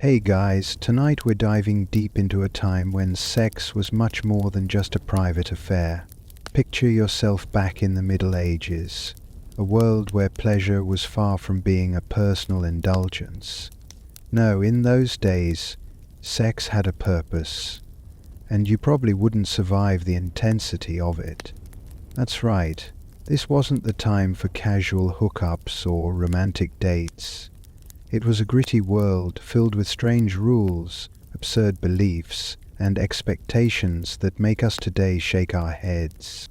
Hey guys, tonight we're diving deep into a time when sex was much more than just a private affair. Picture yourself back in the Middle Ages, a world where pleasure was far from being a personal indulgence. No, in those days, sex had a purpose, and you probably wouldn't survive the intensity of it. That's right, this wasn't the time for casual hookups or romantic dates. It was a gritty world filled with strange rules, absurd beliefs, and expectations that make us today shake our heads.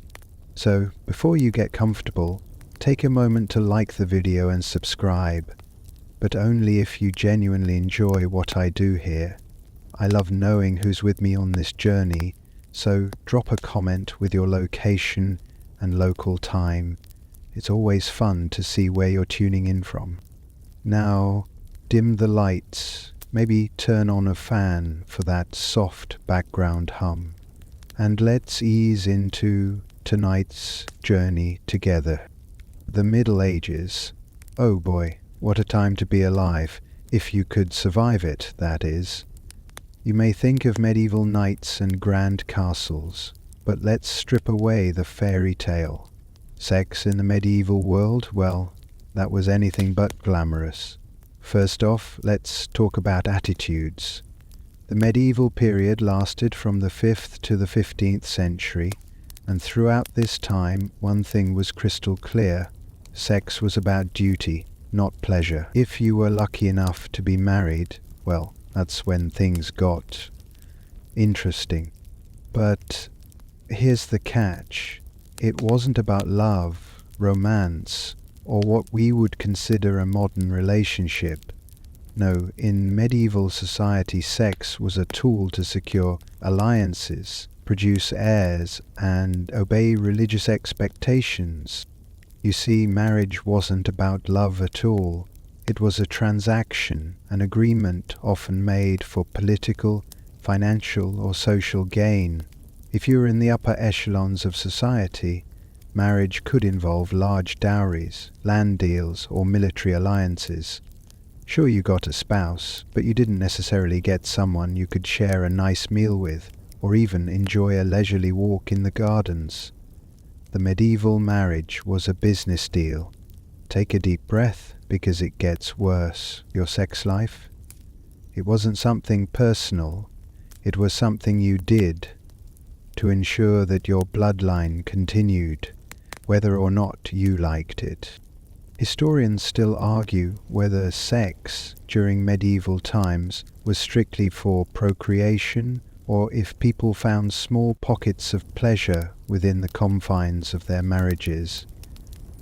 So, before you get comfortable, take a moment to like the video and subscribe, but only if you genuinely enjoy what I do here. I love knowing who's with me on this journey, so drop a comment with your location and local time. It's always fun to see where you're tuning in from. Now, dim the lights, maybe turn on a fan for that soft background hum, and let's ease into tonight's journey together. The Middle Ages. Oh boy, what a time to be alive, if you could survive it, that is. You may think of medieval knights and grand castles, but let's strip away the fairy tale. Sex in the medieval world, well, that was anything but glamorous. First off, let's talk about attitudes. The medieval period lasted from the 5th to the 15th century, and throughout this time, one thing was crystal clear. Sex was about duty, not pleasure. If you were lucky enough to be married, well, that's when things got interesting. But here's the catch. It wasn't about love, romance, or what we would consider a modern relationship. No, in medieval society, sex was a tool to secure alliances, produce heirs, and obey religious expectations. You see, marriage wasn't about love at all. It was a transaction, an agreement often made for political, financial, or social gain. If you were in the upper echelons of society, marriage could involve large dowries, land deals, or military alliances. Sure, you got a spouse, but you didn't necessarily get someone you could share a nice meal with, or even enjoy a leisurely walk in the gardens. The medieval marriage was a business deal. Take a deep breath, because it gets worse. Your sex life? It wasn't something personal. It was something you did to ensure that your bloodline continued, whether or not you liked it. Historians still argue whether sex during medieval times was strictly for procreation, or if people found small pockets of pleasure within the confines of their marriages.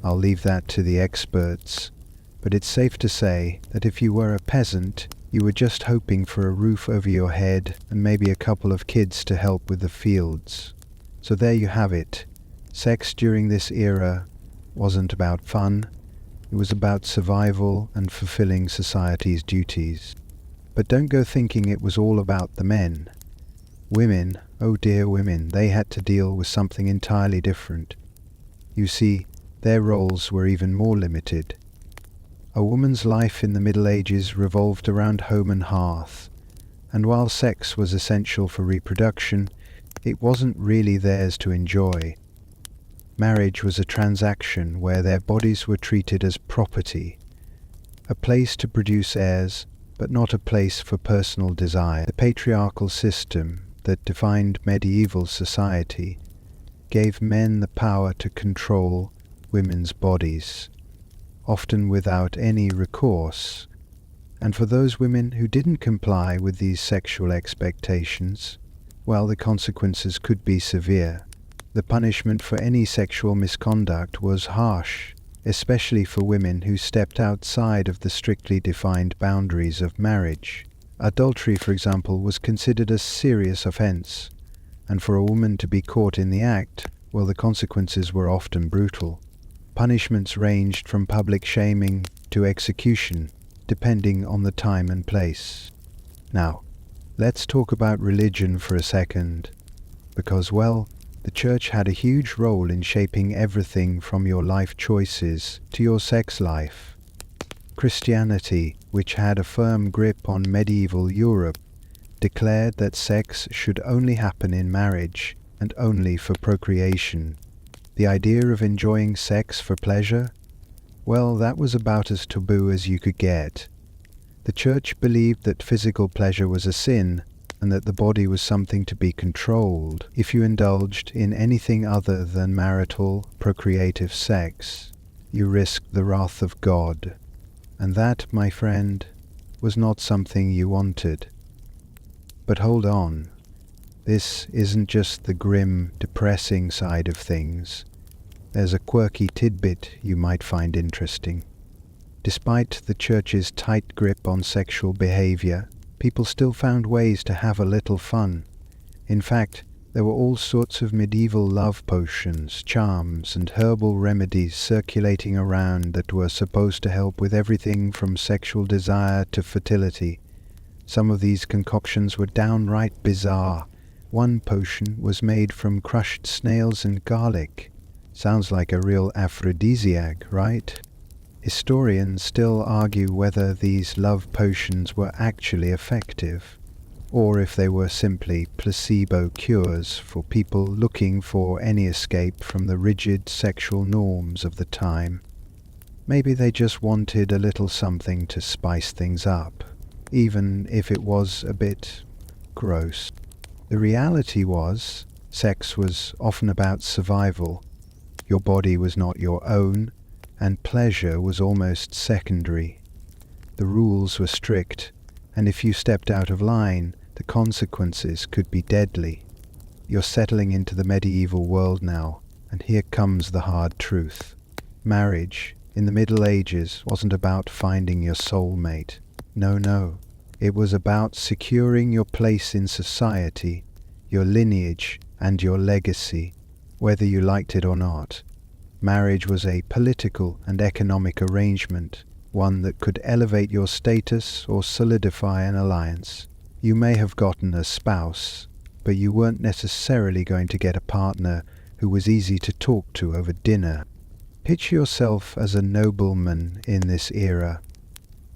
I'll leave that to the experts, but it's safe to say that if you were a peasant, you were just hoping for a roof over your head and maybe a couple of kids to help with the fields. So there you have it. Sex during this era wasn't about fun, it was about survival and fulfilling society's duties. But don't go thinking it was all about the men. Women, oh dear women, they had to deal with something entirely different. You see, their roles were even more limited. A woman's life in the Middle Ages revolved around home and hearth, and while sex was essential for reproduction, it wasn't really theirs to enjoy. Marriage was a transaction where their bodies were treated as property, a place to produce heirs, but not a place for personal desire. The patriarchal system that defined medieval society gave men the power to control women's bodies, often without any recourse. And for those women who didn't comply with these sexual expectations, well, the consequences could be severe. The punishment for any sexual misconduct was harsh, especially for women who stepped outside of the strictly defined boundaries of marriage. Adultery, for example, was considered a serious offense, and for a woman to be caught in the act, well, the consequences were often brutal. Punishments ranged from public shaming to execution, depending on the time and place. Now, let's talk about religion for a second, because, well, the church had a huge role in shaping everything from your life choices to your sex life. Christianity, which had a firm grip on medieval Europe, declared that sex should only happen in marriage and only for procreation. The idea of enjoying sex for pleasure? Well, that was about as taboo as you could get. The church believed that physical pleasure was a sin and that the body was something to be controlled. If you indulged in anything other than marital, procreative sex, you risked the wrath of God. And that, my friend, was not something you wanted. But hold on. This isn't just the grim, depressing side of things. There's a quirky tidbit you might find interesting. Despite the church's tight grip on sexual behavior, people still found ways to have a little fun. In fact, there were all sorts of medieval love potions, charms, and herbal remedies circulating around that were supposed to help with everything from sexual desire to fertility. Some of these concoctions were downright bizarre. One potion was made from crushed snails and garlic. Sounds like a real aphrodisiac, right? Historians still argue whether these love potions were actually effective, or if they were simply placebo cures for people looking for any escape from the rigid sexual norms of the time. Maybe they just wanted a little something to spice things up, even if it was a bit gross. The reality was, sex was often about survival. Your body was not your own, and pleasure was almost secondary. The rules were strict, and if you stepped out of line, the consequences could be deadly. You're settling into the medieval world now, and here comes the hard truth. Marriage, in the Middle Ages, wasn't about finding your soulmate. No. It was about securing your place in society, your lineage, and your legacy, whether you liked it or not. Marriage was a political and economic arrangement, one that could elevate your status or solidify an alliance. You may have gotten a spouse, but you weren't necessarily going to get a partner who was easy to talk to over dinner. Picture yourself as a nobleman in this era.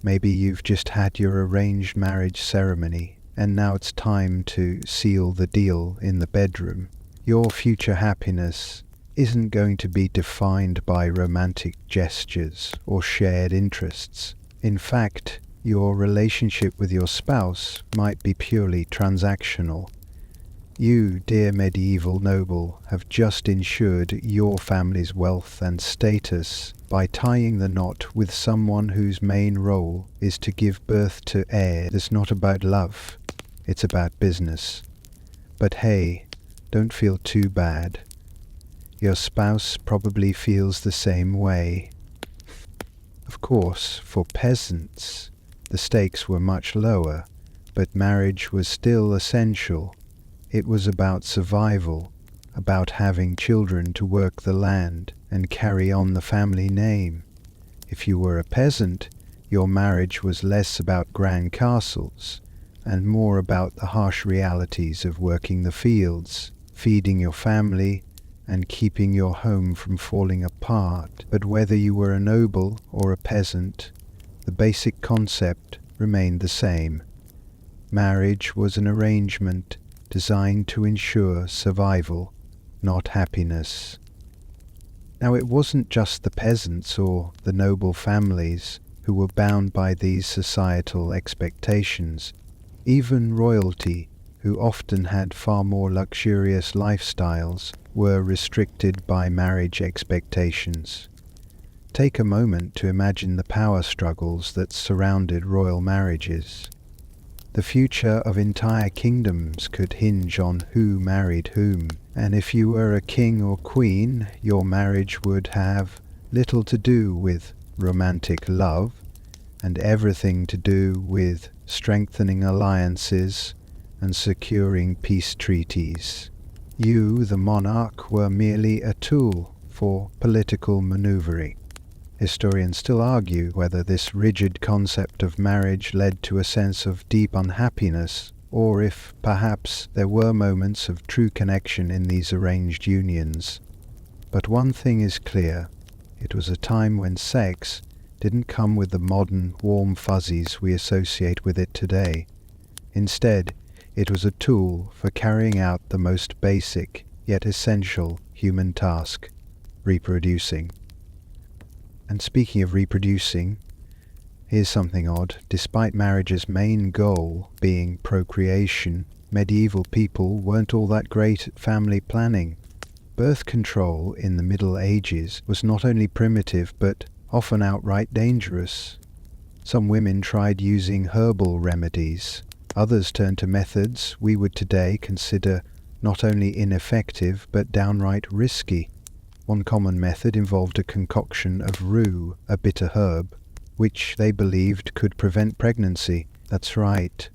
Maybe you've just had your arranged marriage ceremony, and now it's time to seal the deal in the bedroom. Your future happiness isn't going to be defined by romantic gestures or shared interests. In fact, your relationship with your spouse might be purely transactional. You, dear medieval noble, have just ensured your family's wealth and status by tying the knot with someone whose main role is to give birth to heirs. It's not about love, it's about business. But hey, don't feel too bad. Your spouse probably feels the same way. Of course, for peasants, the stakes were much lower, but marriage was still essential. It was about survival, about having children to work the land and carry on the family name. If you were a peasant, your marriage was less about grand castles and more about the harsh realities of working the fields, feeding your family, and keeping your home from falling apart. But whether you were a noble or a peasant, the basic concept remained the same. Marriage was an arrangement designed to ensure survival, not happiness. Now, it wasn't just the peasants or the noble families who were bound by these societal expectations. Even royalty, who often had far more luxurious lifestyles, were restricted by marriage expectations. Take a moment to imagine the power struggles that surrounded royal marriages. The future of entire kingdoms could hinge on who married whom, and if you were a king or queen, your marriage would have little to do with romantic love, and everything to do with strengthening alliances and securing peace treaties. You, the monarch, were merely a tool for political maneuvering. Historians still argue whether this rigid concept of marriage led to a sense of deep unhappiness, or if, perhaps, there were moments of true connection in these arranged unions. But one thing is clear: it was a time when sex didn't come with the modern, warm fuzzies we associate with it today. Instead, it was a tool for carrying out the most basic, yet essential, human task: reproducing. And speaking of reproducing, here's something odd. Despite marriage's main goal being procreation, medieval people weren't all that great at family planning. Birth control in the Middle Ages was not only primitive but often outright dangerous. Some women tried using herbal remedies. Others turned to methods we would today consider not only ineffective but downright risky. One common method involved a concoction of rue, a bitter herb, which they believed could prevent pregnancy. That's right.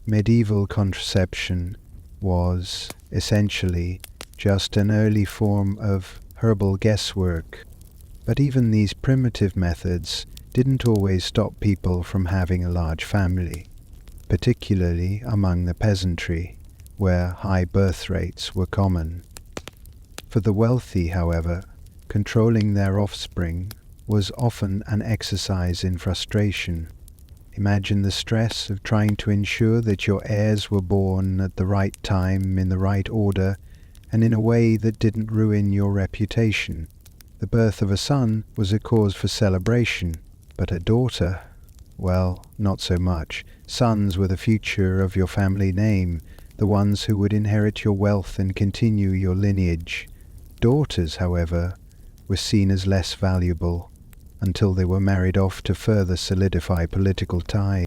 Medieval contraception was essentially just an early form of herbal guesswork. But even these primitive methods didn't always stop people from having a large family, particularly among the peasantry, where high birth rates were common. For the wealthy, however, controlling their offspring was often an exercise in frustration. Imagine the stress of trying to ensure that your heirs were born at the right time, in the right order, and in a way that didn't ruin your reputation. The birth of a son was a cause for celebration, but a daughter, well, not so much. Sons were the future of your family name, the ones who would inherit your wealth and continue your lineage. Daughters, however, were seen as less valuable, until they were married off to further solidify political ties.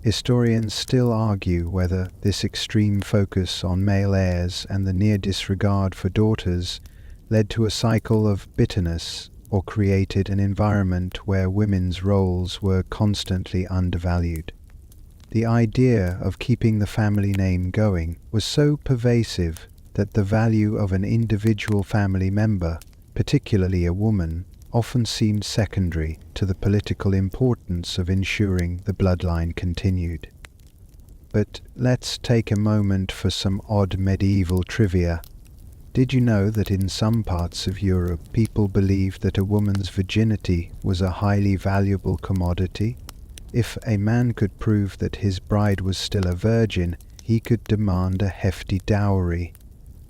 Historians still argue whether this extreme focus on male heirs and the near disregard for daughters led to a cycle of bitterness or created an environment where women's roles were constantly undervalued. The idea of keeping the family name going was so pervasive that the value of an individual family member, particularly a woman, often seemed secondary to the political importance of ensuring the bloodline continued. But let's take a moment for some odd medieval trivia. Did you know that in some parts of Europe people believed that a woman's virginity was a highly valuable commodity? If a man could prove that his bride was still a virgin, he could demand a hefty dowry.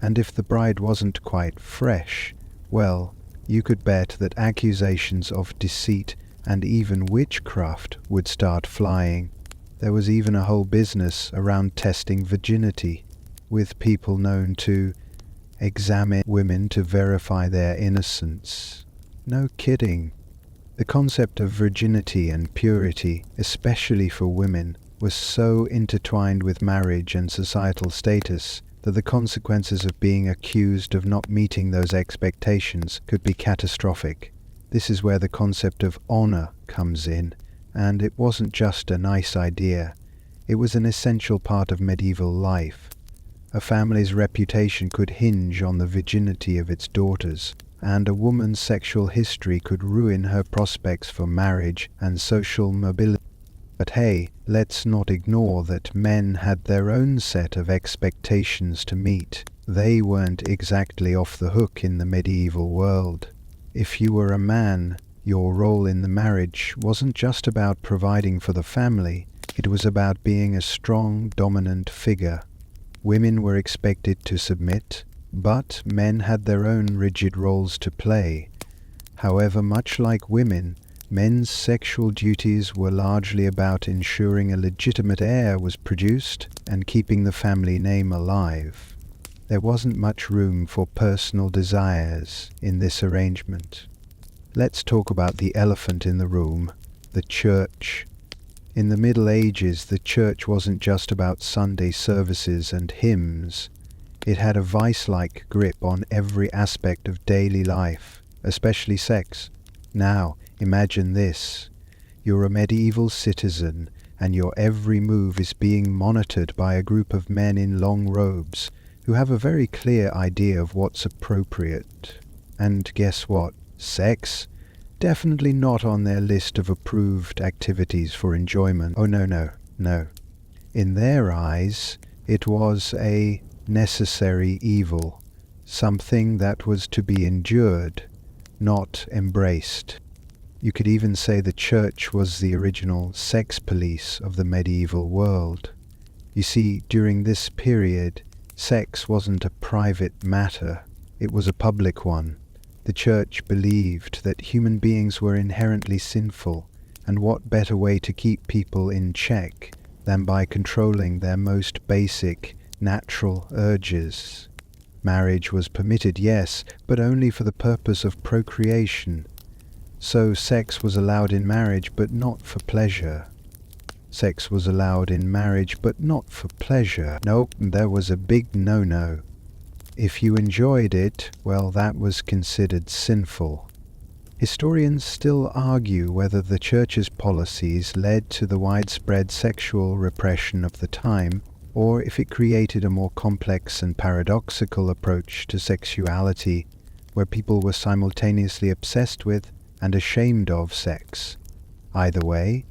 And if the bride wasn't quite fresh, well, you could bet that accusations of deceit and even witchcraft would start flying. There was even a whole business around testing virginity, with people known to examine women to verify their innocence. No kidding. The concept of virginity and purity, especially for women, was so intertwined with marriage and societal status that the consequences of being accused of not meeting those expectations could be catastrophic. This is where the concept of honor comes in, and it wasn't just a nice idea. It was an essential part of medieval life. A family's reputation could hinge on the virginity of its daughters, and a woman's sexual history could ruin her prospects for marriage and social mobility. But hey, let's not ignore that men had their own set of expectations to meet. They weren't exactly off the hook in the medieval world. If you were a man, your role in the marriage wasn't just about providing for the family, it was about being a strong, dominant figure. Women were expected to submit, but men had their own rigid roles to play. However, much like women, men's sexual duties were largely about ensuring a legitimate heir was produced and keeping the family name alive. There wasn't much room for personal desires in this arrangement. Let's talk about the elephant in the room, the church. In the Middle Ages, the church wasn't just about Sunday services and hymns. It had a vice-like grip on every aspect of daily life, especially sex. Now, imagine this. You're a medieval citizen, and your every move is being monitored by a group of men in long robes who have a very clear idea of what's appropriate. And guess what? Sex? Definitely not on their list of approved activities for enjoyment. Oh no. In their eyes, it was a necessary evil, something that was to be endured, not embraced. You could even say the church was the original sex police of the medieval world. You see, during this period, sex wasn't a private matter, it was a public one. The church believed that human beings were inherently sinful, and what better way to keep people in check than by controlling their most basic, natural urges. Marriage was permitted, yes, but only for the purpose of procreation. So sex was allowed in marriage, but not for pleasure. Sex was allowed in marriage, but not for pleasure. Nope, there was a big no-no. If you enjoyed it, well, that was considered sinful. Historians still argue whether the church's policies led to the widespread sexual repression of the time, or if it created a more complex and paradoxical approach to sexuality, where people were simultaneously obsessed with and ashamed of sex. Either way,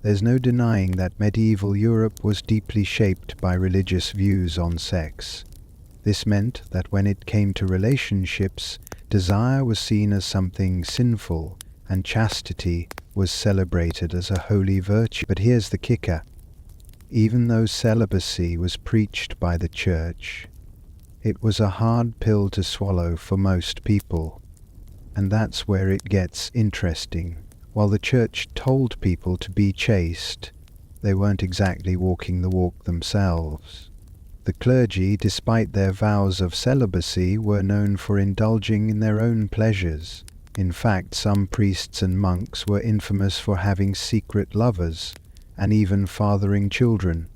there's no denying that medieval Europe was deeply shaped by religious views on sex. This meant that when it came to relationships, desire was seen as something sinful, and chastity was celebrated as a holy virtue. But here's the kicker. Even though celibacy was preached by the church, it was a hard pill to swallow for most people. And that's where it gets interesting. While the church told people to be chaste, they weren't exactly walking the walk themselves. The clergy, despite their vows of celibacy, were known for indulging in their own pleasures. In fact, some priests and monks were infamous for having secret lovers, and even fathering children,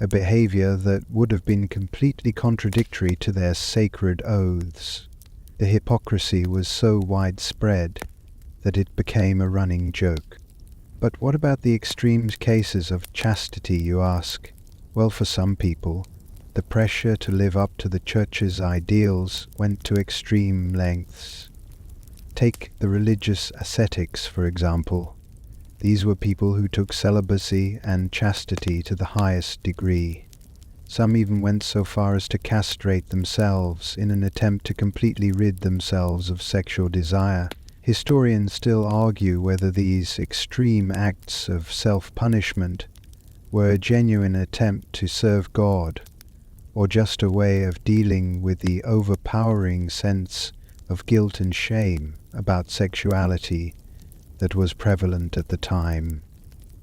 a behavior that would have been completely contradictory to their sacred oaths. The hypocrisy was so widespread that it became a running joke. But what about the extreme cases of chastity, you ask? Well, for some people, the pressure to live up to the church's ideals went to extreme lengths. Take the religious ascetics, for example. These were people who took celibacy and chastity to the highest degree. Some even went so far as to castrate themselves in an attempt to completely rid themselves of sexual desire. Historians still argue whether these extreme acts of self-punishment were a genuine attempt to serve God, or just a way of dealing with the overpowering sense of guilt and shame about sexuality that was prevalent at the time.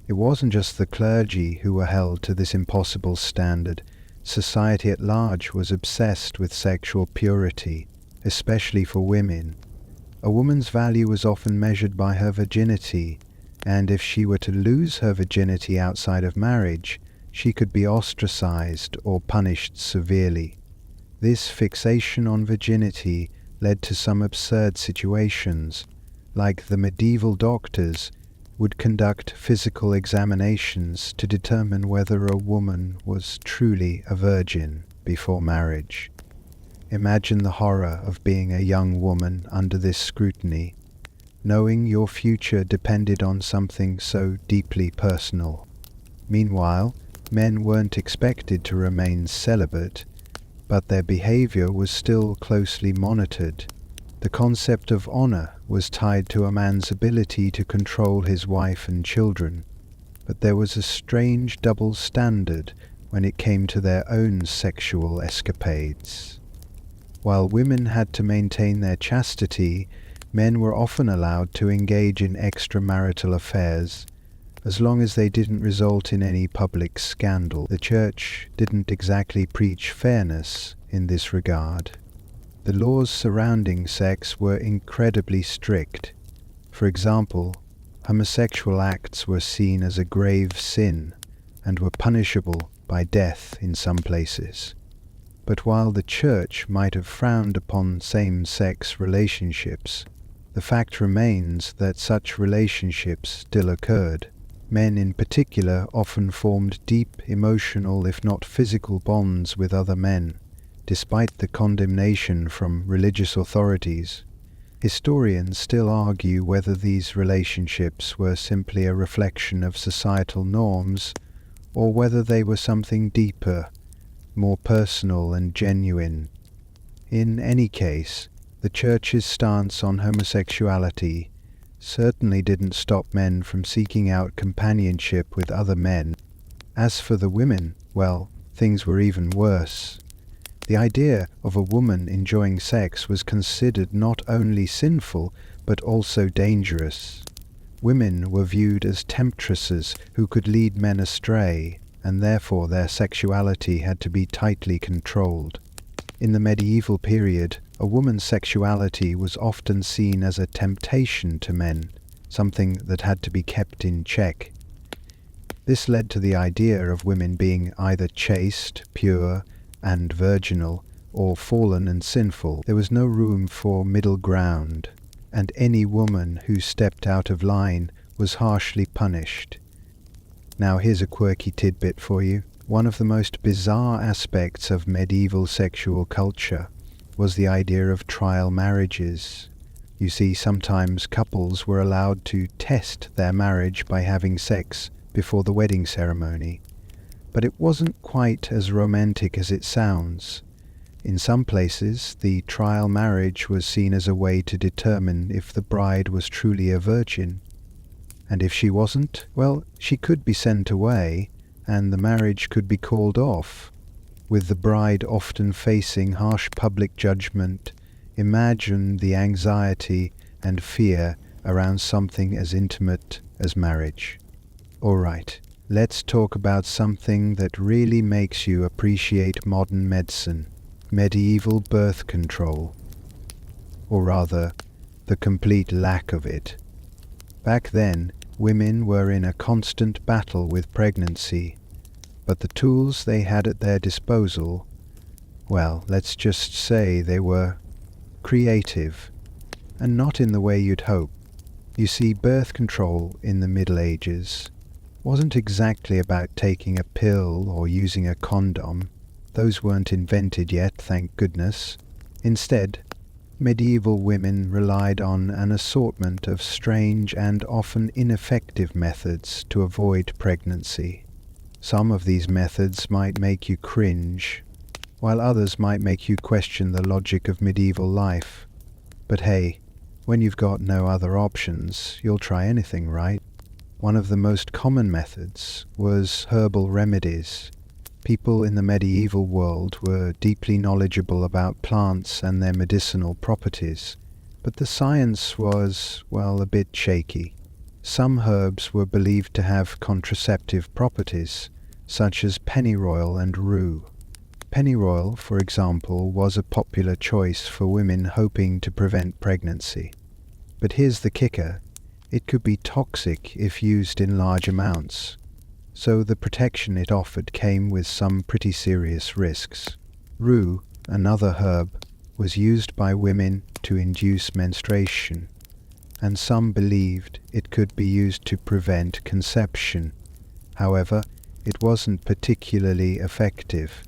It wasn't just the clergy who were held to this impossible standard. Society at large was obsessed with sexual purity, especially for women. A woman's value was often measured by her virginity, and if she were to lose her virginity outside of marriage, she could be ostracized or punished severely. This fixation on virginity led to some absurd situations, like the medieval doctors would conduct physical examinations to determine whether a woman was truly a virgin before marriage. Imagine the horror of being a young woman under this scrutiny, knowing your future depended on something so deeply personal. Meanwhile, men weren't expected to remain celibate, but their behavior was still closely monitored. The concept of honor was tied to a man's ability to control his wife and children, but there was a strange double standard when it came to their own sexual escapades. While women had to maintain their chastity, men were often allowed to engage in extramarital affairs, as long as they didn't result in any public scandal. The church didn't exactly preach fairness in this regard. The laws surrounding sex were incredibly strict. For example, homosexual acts were seen as a grave sin and were punishable by death in some places. But while the church might have frowned upon same-sex relationships, the fact remains that such relationships still occurred. Men in particular often formed deep emotional, if not physical, bonds with other men, despite the condemnation from religious authorities. Historians still argue whether these relationships were simply a reflection of societal norms, or whether they were something deeper, more personal and genuine. In any case, the Church's stance on homosexuality certainly didn't stop men from seeking out companionship with other men. As for the women, well, things were even worse. The idea of a woman enjoying sex was considered not only sinful, but also dangerous. Women were viewed as temptresses who could lead men astray, and therefore their sexuality had to be tightly controlled. In the medieval period, a woman's sexuality was often seen as a temptation to men, something that had to be kept in check. This led to the idea of women being either chaste, pure, and virginal, or fallen and sinful. There was no room for middle ground, and any woman who stepped out of line was harshly punished. Now here's a quirky tidbit for you. One of the most bizarre aspects of medieval sexual culture was the idea of trial marriages. You see, sometimes couples were allowed to test their marriage by having sex before the wedding ceremony. But it wasn't quite as romantic as it sounds. In some places, the trial marriage was seen as a way to determine if the bride was truly a virgin. And if she wasn't, well, she could be sent away, and the marriage could be called off. With the bride often facing harsh public judgment, imagine the anxiety and fear around something as intimate as marriage. Alright, let's talk about something that really makes you appreciate modern medicine: medieval birth control. Or rather, the complete lack of it. Back then, women were in a constant battle with pregnancy, but the tools they had at their disposal, well, let's just say they were creative, and not in the way you'd hope. You see, birth control in the Middle Ages wasn't exactly about taking a pill or using a condom. Those weren't invented yet, thank goodness. Instead, medieval women relied on an assortment of strange and often ineffective methods to avoid pregnancy. Some of these methods might make you cringe, while others might make you question the logic of medieval life. But hey, when you've got no other options, you'll try anything, right? One of the most common methods was herbal remedies. People in the medieval world were deeply knowledgeable about plants and their medicinal properties, but the science was, well, a bit shaky. Some herbs were believed to have contraceptive properties, such as pennyroyal and rue. Pennyroyal, for example, was a popular choice for women hoping to prevent pregnancy. But here's the kicker: it could be toxic if used in large amounts, so the protection it offered came with some pretty serious risks. Rue, another herb, was used by women to induce menstruation, and some believed it could be used to prevent conception. However, it wasn't particularly effective,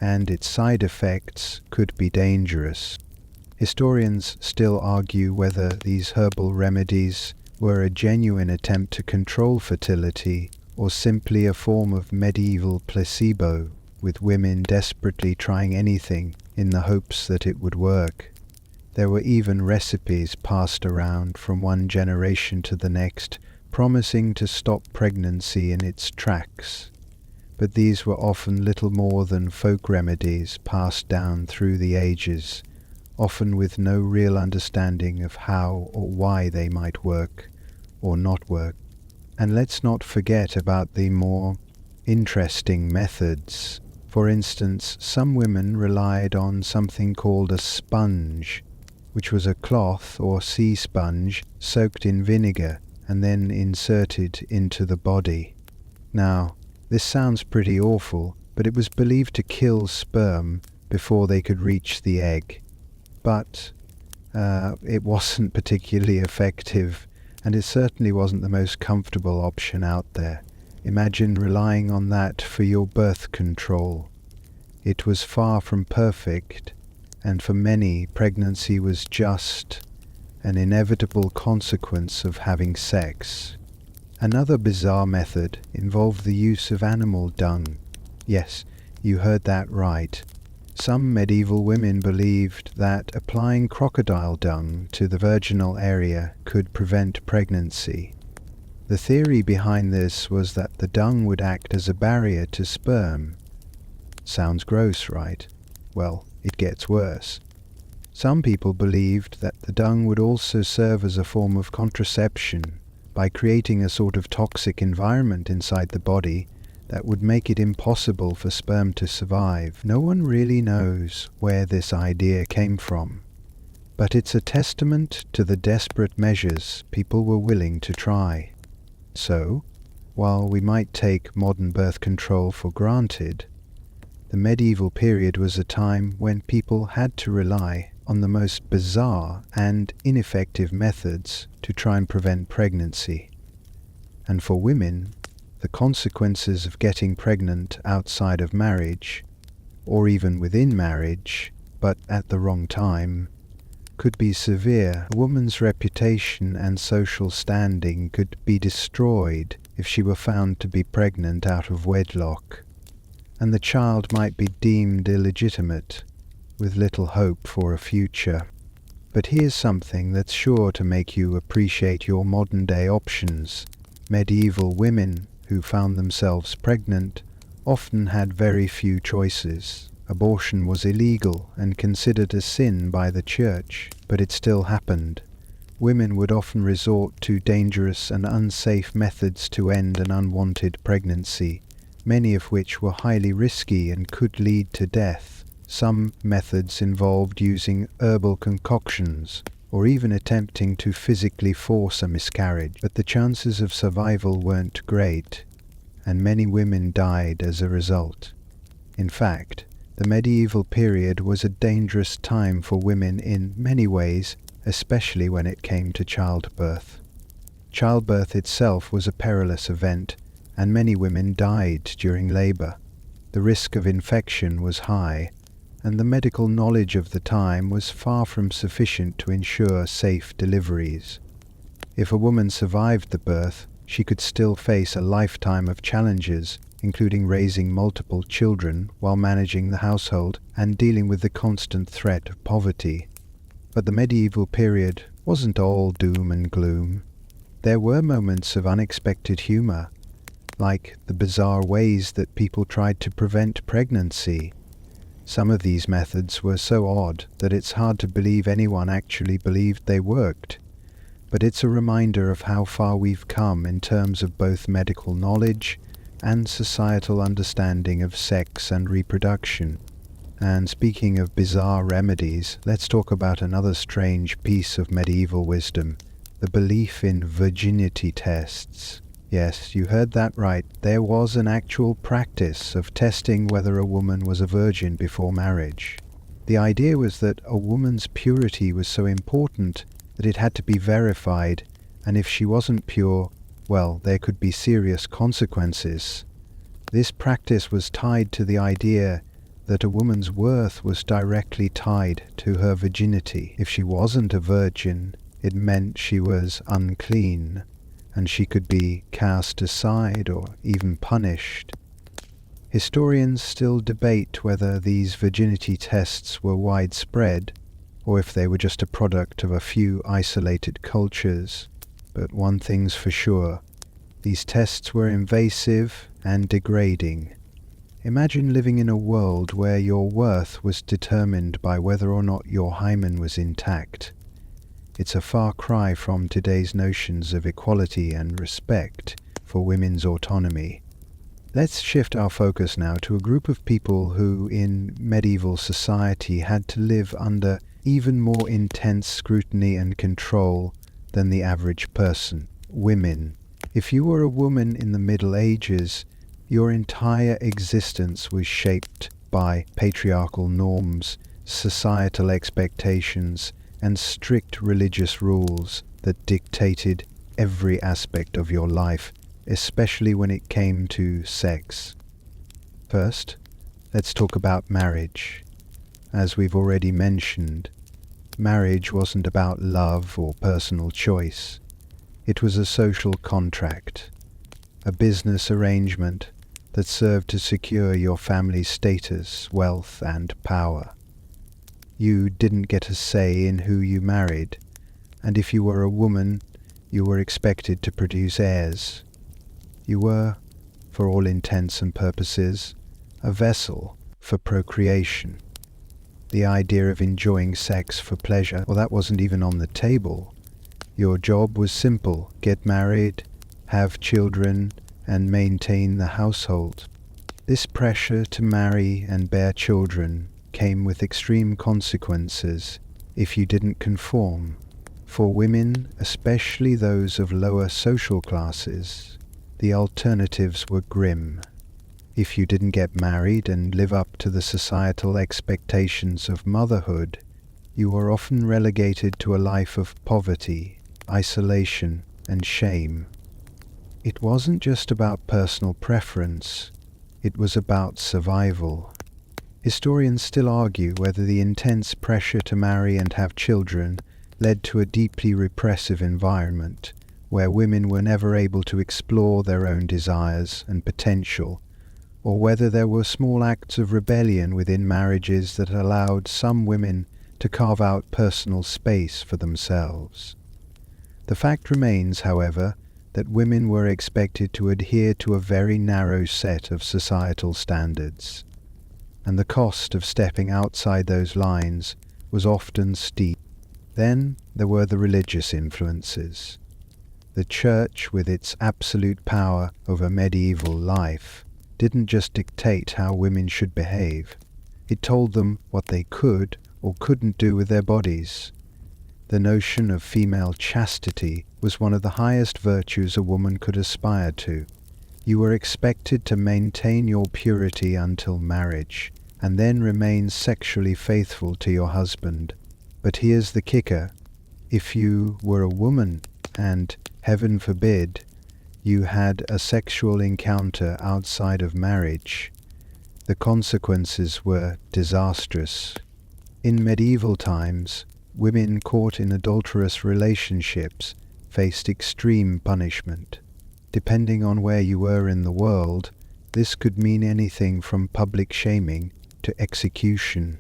and its side effects could be dangerous. Historians still argue whether these herbal remedies were a genuine attempt to control fertility or simply a form of medieval placebo, with women desperately trying anything in the hopes that it would work. There were even recipes passed around from one generation to the next, promising to stop pregnancy in its tracks. But these were often little more than folk remedies passed down through the ages, often with no real understanding of how or why they might work or not work. And let's not forget about the more interesting methods. For instance, some women relied on something called a sponge, which was a cloth or sea sponge soaked in vinegar and then inserted into the body. Now, this sounds pretty awful, but it was believed to kill sperm before they could reach the egg. But it wasn't particularly effective, and it certainly wasn't the most comfortable option out there. Imagine relying on that for your birth control. It was far from perfect, and for many, pregnancy was just an inevitable consequence of having sex. Another bizarre method involved the use of animal dung. Yes, you heard that right. Some medieval women believed that applying crocodile dung to the virginal area could prevent pregnancy. The theory behind this was that the dung would act as a barrier to sperm. Sounds gross, right? Well, it gets worse. Some people believed that the dung would also serve as a form of contraception by creating a sort of toxic environment inside the body that would make it impossible for sperm to survive. No one really knows where this idea came from, but it's a testament to the desperate measures people were willing to try. So, while we might take modern birth control for granted, the medieval period was a time when people had to rely on the most bizarre and ineffective methods to try and prevent pregnancy. And for women, the consequences of getting pregnant outside of marriage, or even within marriage, but at the wrong time, could be severe. A woman's reputation and social standing could be destroyed if she were found to be pregnant out of wedlock, and the child might be deemed illegitimate, with little hope for a future. But here's something that's sure to make you appreciate your modern-day options. Medieval women who found themselves pregnant often had very few choices. Abortion was illegal and considered a sin by the church, but it still happened. Women would often resort to dangerous and unsafe methods to end an unwanted pregnancy, many of which were highly risky and could lead to death. Some methods involved using herbal concoctions, or even attempting to physically force a miscarriage, but the chances of survival weren't great, and many women died as a result. In fact, the medieval period was a dangerous time for women in many ways, especially when it came to childbirth. Childbirth itself was a perilous event, and many women died during labor. The risk of infection was high, and the medical knowledge of the time was far from sufficient to ensure safe deliveries. If a woman survived the birth, she could still face a lifetime of challenges, including raising multiple children while managing the household and dealing with the constant threat of poverty. But the medieval period wasn't all doom and gloom. There were moments of unexpected humor, like the bizarre ways that people tried to prevent pregnancy. Some of these methods were so odd that it's hard to believe anyone actually believed they worked. But it's a reminder of how far we've come in terms of both medical knowledge and societal understanding of sex and reproduction. And speaking of bizarre remedies, let's talk about another strange piece of medieval wisdom, the belief in virginity tests. Yes, you heard that right. There was an actual practice of testing whether a woman was a virgin before marriage. The idea was that a woman's purity was so important that it had to be verified, and if she wasn't pure, well, there could be serious consequences. This practice was tied to the idea that a woman's worth was directly tied to her virginity. If she wasn't a virgin, it meant she was unclean, and she could be cast aside or even punished. Historians still debate whether these virginity tests were widespread, or if they were just a product of a few isolated cultures. But one thing's for sure, these tests were invasive and degrading. Imagine living in a world where your worth was determined by whether or not your hymen was intact. It's a far cry from today's notions of equality and respect for women's autonomy. Let's shift our focus now to a group of people who in medieval society had to live under even more intense scrutiny and control than the average person: women. If you were a woman in the Middle Ages, your entire existence was shaped by patriarchal norms, societal expectations, and strict religious rules that dictated every aspect of your life, especially when it came to sex. First, let's talk about marriage. As we've already mentioned, marriage wasn't about love or personal choice. It was a social contract, a business arrangement that served to secure your family's status, wealth, and power. You didn't get a say in who you married, and if you were a woman, you were expected to produce heirs. You were, for all intents and purposes, a vessel for procreation. The idea of enjoying sex for pleasure, well, that wasn't even on the table. Your job was simple: get married, have children, and maintain the household. This pressure to marry and bear children came with extreme consequences if you didn't conform. For women, especially those of lower social classes, the alternatives were grim. If you didn't get married and live up to the societal expectations of motherhood, you were often relegated to a life of poverty, isolation, and shame. It wasn't just about personal preference, it was about survival. Historians still argue whether the intense pressure to marry and have children led to a deeply repressive environment, where women were never able to explore their own desires and potential, or whether there were small acts of rebellion within marriages that allowed some women to carve out personal space for themselves. The fact remains, however, that women were expected to adhere to a very narrow set of societal standards, and the cost of stepping outside those lines was often steep. Then there were the religious influences. The church, with its absolute power over medieval life, didn't just dictate how women should behave. It told them what they could or couldn't do with their bodies. The notion of female chastity was one of the highest virtues a woman could aspire to. You were expected to maintain your purity until marriage, and then remain sexually faithful to your husband. But here's the kicker: if you were a woman and, heaven forbid, you had a sexual encounter outside of marriage, the consequences were disastrous. In medieval times, women caught in adulterous relationships faced extreme punishment. Depending on where you were in the world, this could mean anything from public shaming to execution.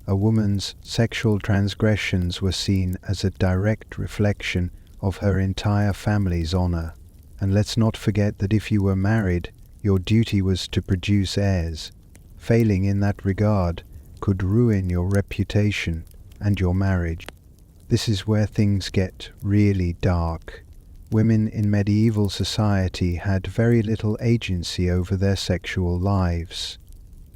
A woman's sexual transgressions were seen as a direct reflection of her entire family's honor. And let's not forget that if you were married, your duty was to produce heirs. Failing in that regard could ruin your reputation and your marriage. This is where things get really dark. Women in medieval society had very little agency over their sexual lives.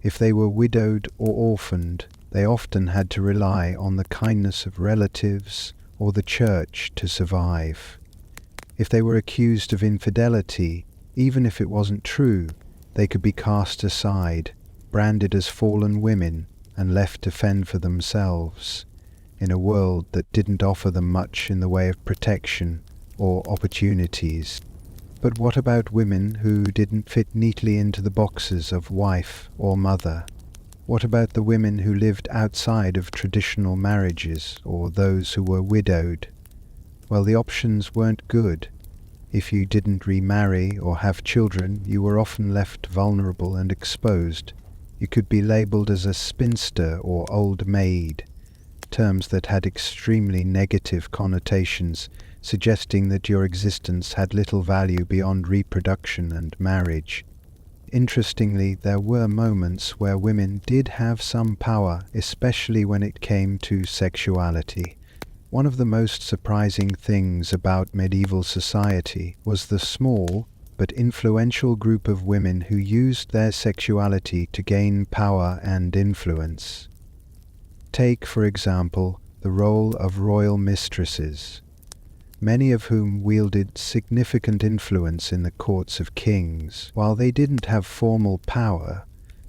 If they were widowed or orphaned, they often had to rely on the kindness of relatives or the church to survive. If they were accused of infidelity, even if it wasn't true, they could be cast aside, branded as fallen women, and left to fend for themselves, in a world that didn't offer them much in the way of protection or opportunities. But what about women who didn't fit neatly into the boxes of wife or mother? What about the women who lived outside of traditional marriages, or those who were widowed? Well, the options weren't good. If you didn't remarry or have children, you were often left vulnerable and exposed. You could be labelled as a spinster or old maid, terms that had extremely negative connotations, suggesting that your existence had little value beyond reproduction and marriage. Interestingly, there were moments where women did have some power, especially when it came to sexuality. One of the most surprising things about medieval society was the small but influential group of women who used their sexuality to gain power and influence. Take, for example, the role of royal mistresses, many of whom wielded significant influence in the courts of kings. While they didn't have formal power,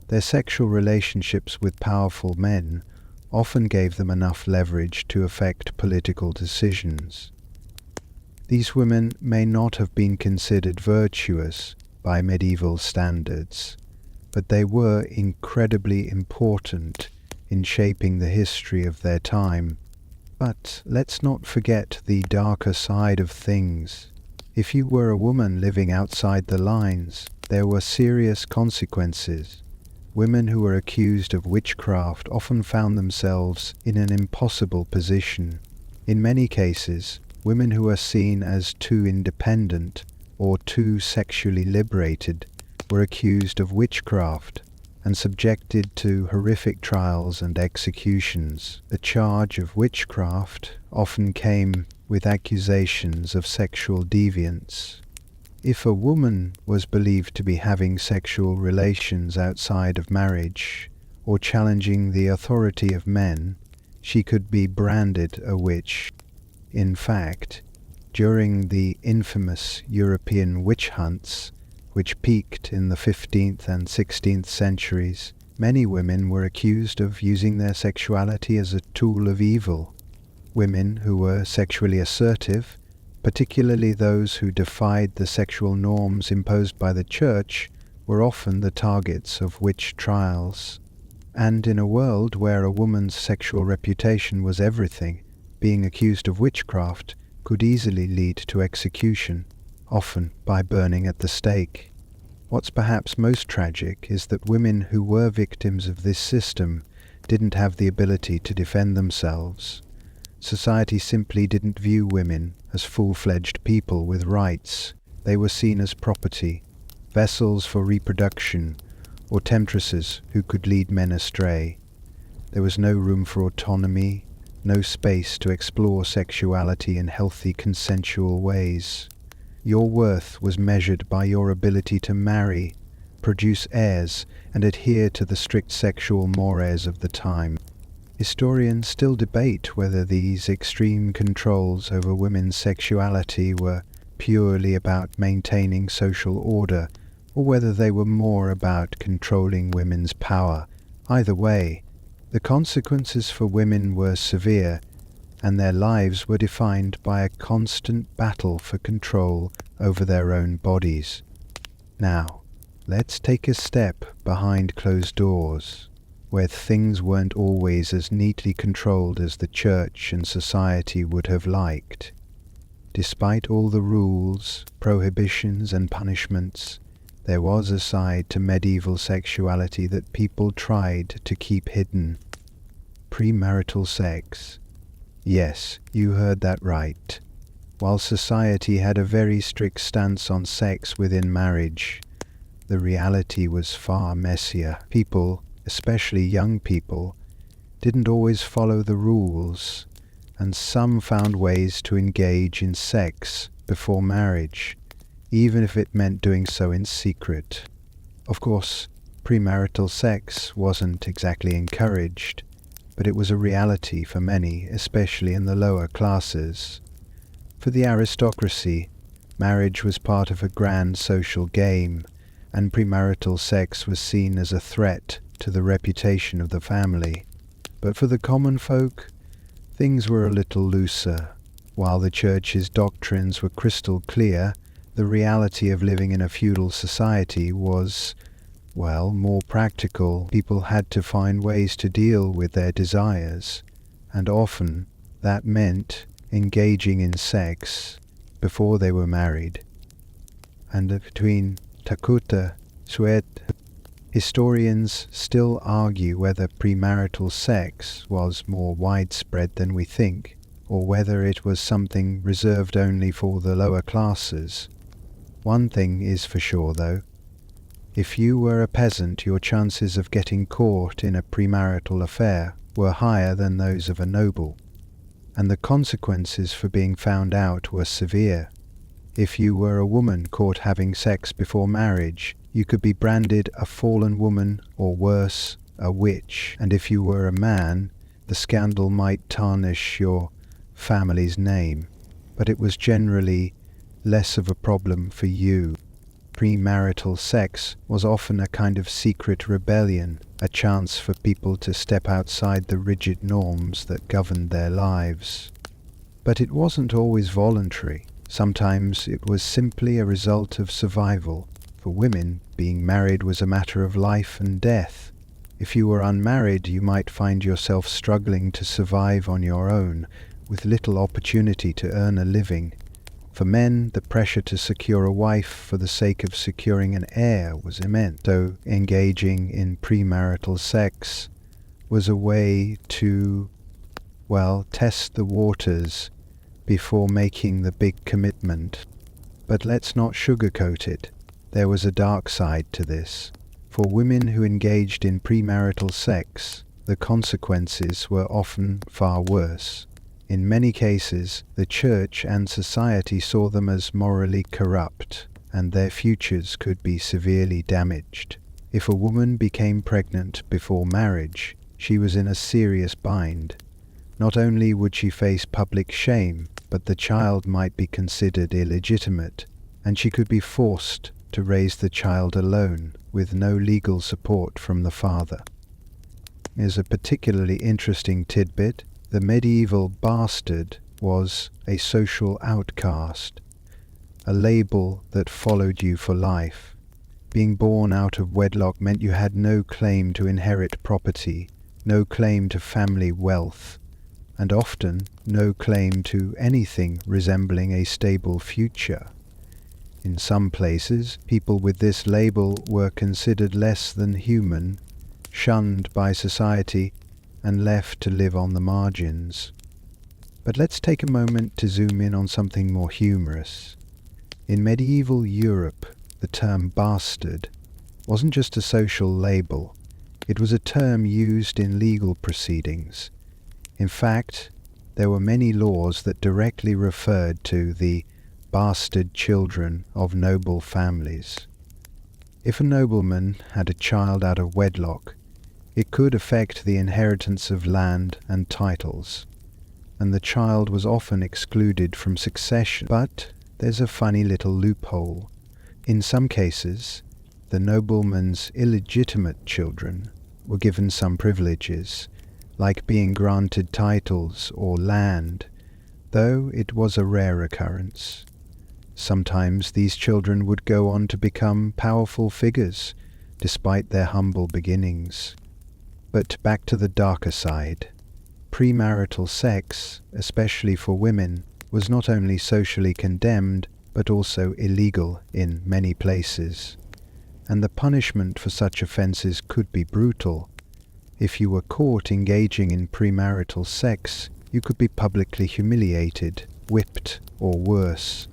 their sexual relationships with powerful men often gave them enough leverage to affect political decisions. These women may not have been considered virtuous by medieval standards, but they were incredibly important in shaping the history of their time. But let's not forget the darker side of things. If you were a woman living outside the lines, there were serious consequences. Women who were accused of witchcraft often found themselves in an impossible position. In many cases, women who are seen as too independent or too sexually liberated were accused of witchcraft and subjected to horrific trials and executions. The charge of witchcraft often came with accusations of sexual deviance. If a woman was believed to be having sexual relations outside of marriage or challenging the authority of men, she could be branded a witch. In fact, during the infamous European witch hunts, which peaked in the 15th and 16th centuries, many women were accused of using their sexuality as a tool of evil. Women who were sexually assertive, particularly those who defied the sexual norms imposed by the church, were often the targets of witch trials. And in a world where a woman's sexual reputation was everything, being accused of witchcraft could easily lead to execution, often by burning at the stake. What's perhaps most tragic is that women who were victims of this system didn't have the ability to defend themselves. Society simply didn't view women as full-fledged people with rights. They were seen as property, vessels for reproduction, or temptresses who could lead men astray. There was no room for autonomy, no space to explore sexuality in healthy, consensual ways. Your worth was measured by your ability to marry, produce heirs, and adhere to the strict sexual mores of the time. Historians still debate whether these extreme controls over women's sexuality were purely about maintaining social order, or whether they were more about controlling women's power. Either way, the consequences for women were severe, and their lives were defined by a constant battle for control over their own bodies. Now, let's take a step behind closed doors, where things weren't always as neatly controlled as the church and society would have liked. Despite all the rules, prohibitions and punishments, there was a side to medieval sexuality that people tried to keep hidden. Premarital sex. Yes, you heard that right. While society had a very strict stance on sex within marriage, the reality was far messier. People, especially young people, didn't always follow the rules, and some found ways to engage in sex before marriage, even if it meant doing so in secret. Of course, premarital sex wasn't exactly encouraged, but it was a reality for many, especially in the lower classes. For the aristocracy, marriage was part of a grand social game, and premarital sex was seen as a threat to the reputation of the family. But for the common folk, things were a little looser. While the church's doctrines were crystal clear, the reality of living in a feudal society was, well, more practical. People had to find ways to deal with their desires, and often that meant engaging in sex before they were married. And between Takuta, Suet, historians still argue whether premarital sex was more widespread than we think, or whether it was something reserved only for the lower classes. One thing is for sure, though. If you were a peasant, your chances of getting caught in a premarital affair were higher than those of a noble, and the consequences for being found out were severe. If you were a woman caught having sex before marriage, you could be branded a fallen woman, or worse, a witch. And if you were a man, the scandal might tarnish your family's name. But it was generally less of a problem for you. Premarital sex was often a kind of secret rebellion, a chance for people to step outside the rigid norms that governed their lives. But it wasn't always voluntary. Sometimes it was simply a result of survival. For women, being married was a matter of life and death. If you were unmarried, you might find yourself struggling to survive on your own, with little opportunity to earn a living. For men, the pressure to secure a wife for the sake of securing an heir was immense, so engaging in premarital sex was a way to, well, test the waters before making the big commitment. But let's not sugarcoat it. There was a dark side to this. For women who engaged in premarital sex, the consequences were often far worse. In many cases, the church and society saw them as morally corrupt, and their futures could be severely damaged. If a woman became pregnant before marriage, she was in a serious bind. Not only would she face public shame, but the child might be considered illegitimate, and she could be forced to raise the child alone, with no legal support from the father. Here's a particularly interesting tidbit. The medieval bastard was a social outcast, a label that followed you for life. Being born out of wedlock meant you had no claim to inherit property, no claim to family wealth, and often no claim to anything resembling a stable future. In some places, people with this label were considered less than human, shunned by society, and left to live on the margins. But let's take a moment to zoom in on something more humorous. In medieval Europe, the term bastard wasn't just a social label, it was a term used in legal proceedings. In fact, there were many laws that directly referred to the bastard children of noble families. If a nobleman had a child out of wedlock, it could affect the inheritance of land and titles, and the child was often excluded from succession. But there's a funny little loophole. In some cases, the nobleman's illegitimate children were given some privileges, like being granted titles or land, though it was a rare occurrence. Sometimes these children would go on to become powerful figures, despite their humble beginnings. But back to the darker side. Premarital sex, especially for women, was not only socially condemned, but also illegal in many places. And the punishment for such offences could be brutal. If you were caught engaging in premarital sex, you could be publicly humiliated, whipped, or worse.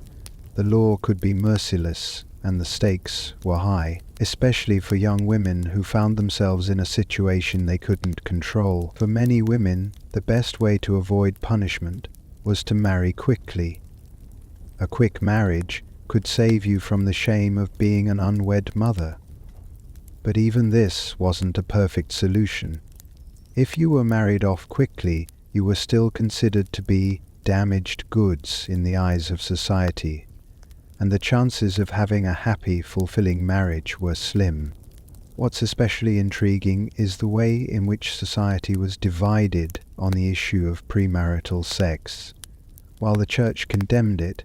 The law could be merciless, and the stakes were high, especially for young women who found themselves in a situation they couldn't control. For many women, the best way to avoid punishment was to marry quickly. A quick marriage could save you from the shame of being an unwed mother. But even this wasn't a perfect solution. If you were married off quickly, you were still considered to be damaged goods in the eyes of society, and the chances of having a happy, fulfilling marriage were slim. What's especially intriguing is the way in which society was divided on the issue of premarital sex. While the church condemned it,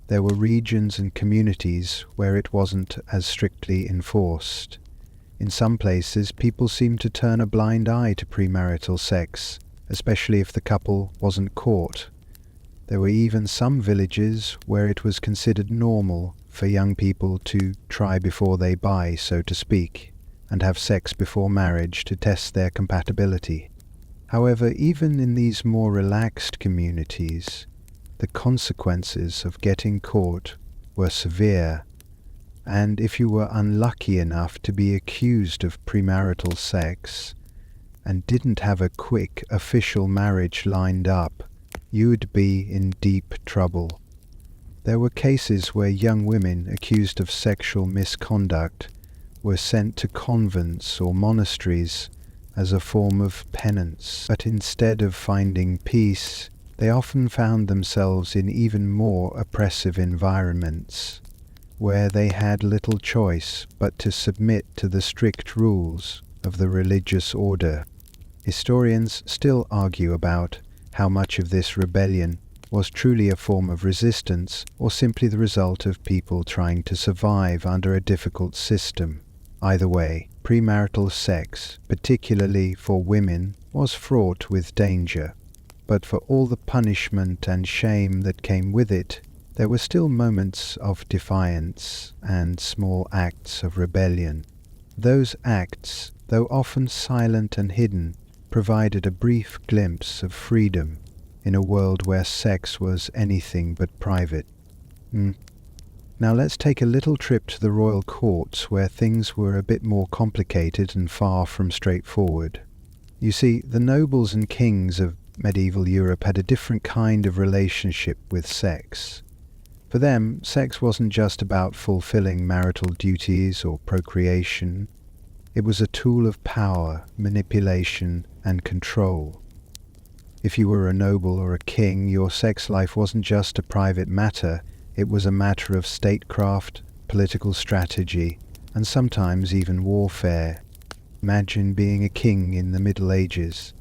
there were regions and communities where it wasn't as strictly enforced. In some places, people seemed to turn a blind eye to premarital sex, especially if the couple wasn't caught. There were even some villages where it was considered normal for young people to try before they buy, so to speak, and have sex before marriage to test their compatibility. However, even in these more relaxed communities, the consequences of getting caught were severe, and if you were unlucky enough to be accused of premarital sex and didn't have a quick official marriage lined up, you'd be in deep trouble. There were cases where young women accused of sexual misconduct were sent to convents or monasteries as a form of penance. But instead of finding peace, they often found themselves in even more oppressive environments, where they had little choice but to submit to the strict rules of the religious order. Historians still argue about how much of this rebellion was truly a form of resistance or simply the result of people trying to survive under a difficult system. Either way, premarital sex, particularly for women, was fraught with danger. But for all the punishment and shame that came with it, There were still moments of defiance and small acts of rebellion. Those acts, though often silent and hidden, provided a brief glimpse of freedom in a world where sex was anything but private. Now let's take a little trip to the royal courts, where things were a bit more complicated and far from straightforward. You see, the nobles and kings of medieval Europe had a different kind of relationship with sex. For them, sex wasn't just about fulfilling marital duties or procreation. It was a tool of power, manipulation, and control. If you were a noble or a king, your sex life wasn't just a private matter. It was a matter of statecraft, political strategy, and sometimes even warfare. Imagine being a king in the Middle Ages,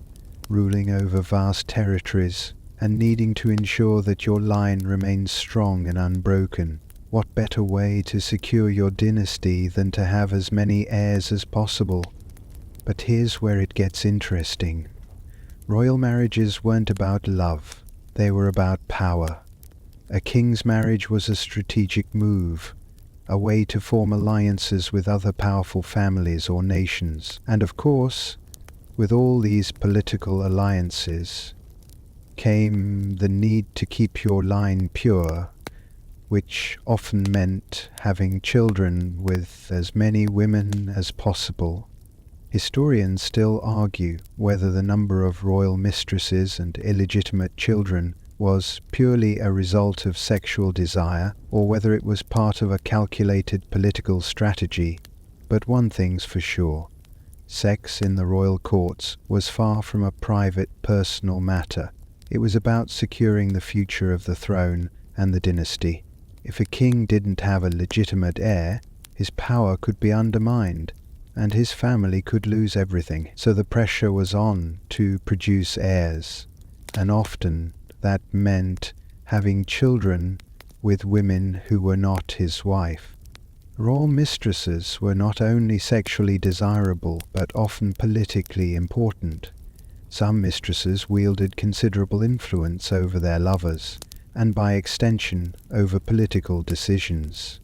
ruling over vast territories and needing to ensure that your line remains strong and unbroken. What better way to secure your dynasty than to have as many heirs as possible? But here's where it gets interesting. Royal marriages weren't about love, they were about power. A king's marriage was a strategic move, a way to form alliances with other powerful families or nations. And of course, with all these political alliances came the need to keep your line pure, which often meant having children with as many women as possible. Historians still argue whether the number of royal mistresses and illegitimate children was purely a result of sexual desire, or whether it was part of a calculated political strategy. But one thing's for sure, sex in the royal courts was far from a private, personal matter. It was about securing the future of the throne and the dynasty. If a king didn't have a legitimate heir, his power could be undermined, and his family could lose everything. So the pressure was on to produce heirs, and often that meant having children with women who were not his wife. Royal mistresses were not only sexually desirable, but often politically important. Some mistresses wielded considerable influence over their lovers, and by extension over political decisions.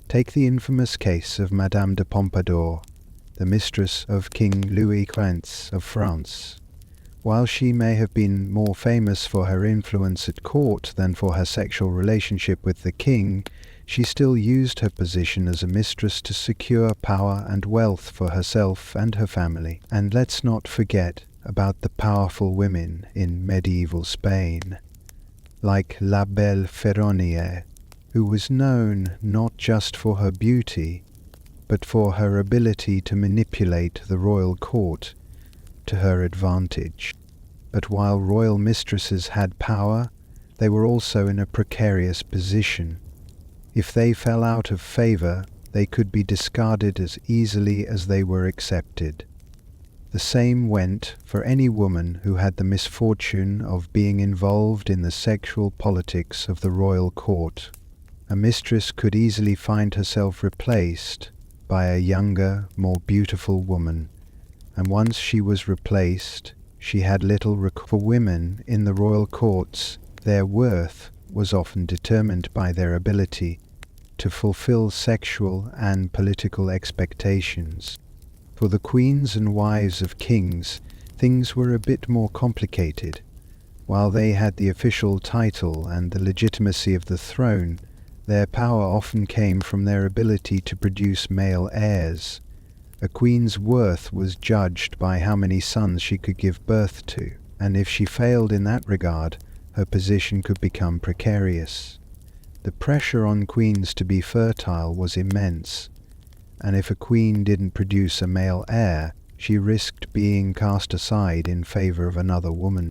Take the infamous case of Madame de Pompadour, the mistress of King Louis XV of France. While she may have been more famous for her influence at court than for her sexual relationship with the king, she still used her position as a mistress to secure power and wealth for herself and her family. And let's not forget about the powerful women in medieval Spain, like La Belle Ferronnière, who was known not just for her beauty, but for her ability to manipulate the royal court to her advantage. But while royal mistresses had power, they were also in a precarious position. If they fell out of favor, they could be discarded as easily as they were accepted. The same went for any woman who had the misfortune of being involved in the sexual politics of the royal court. A mistress could easily find herself replaced by a younger, more beautiful woman, and once she was replaced, she had little for women in the royal courts. Their worth was often determined by their ability to fulfill sexual and political expectations. For the queens and wives of kings, things were a bit more complicated. While they had the official title and the legitimacy of the throne, their power often came from their ability to produce male heirs. A queen's worth was judged by how many sons she could give birth to, and if she failed in that regard, her position could become precarious. The pressure on queens to be fertile was immense, and if a queen didn't produce a male heir, she risked being cast aside in favor of another woman.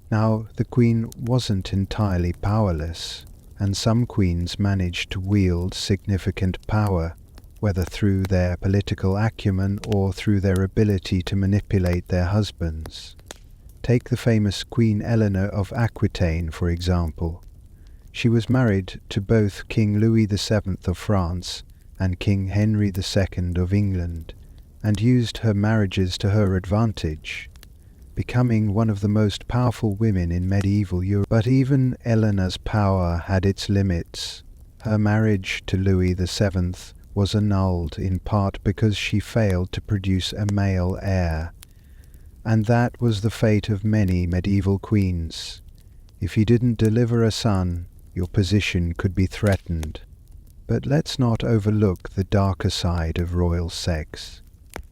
Now, the queen wasn't entirely powerless, and some queens managed to wield significant power, whether through their political acumen or through their ability to manipulate their husbands. Take the famous Queen Eleanor of Aquitaine, for example. She was married to both King Louis VII of France and King Henry II of England, and used her marriages to her advantage. becoming one of the most powerful women in medieval Europe. But even Eleanor's power had its limits. Her marriage to Louis VII was annulled in part because she failed to produce a male heir. And that was the fate of many medieval queens. If you didn't deliver a son, your position could be threatened. But let's not overlook the darker side of royal sex.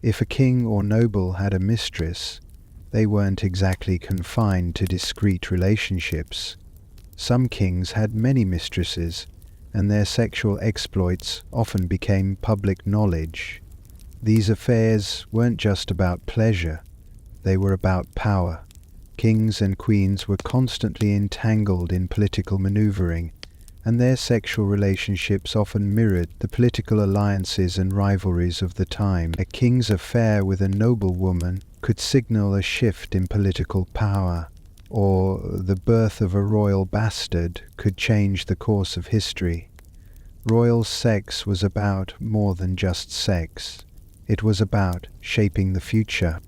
If a king or noble had a mistress, they weren't exactly confined to discreet relationships. Some kings had many mistresses, and their sexual exploits often became public knowledge. These affairs weren't just about pleasure, they were about power. Kings and queens were constantly entangled in political maneuvering, and their sexual relationships often mirrored the political alliances and rivalries of the time. A king's affair with a noble woman could signal a shift in political power, or the birth of a royal bastard could change the course of history. Royal sex was about more than just sex. It was about shaping the future.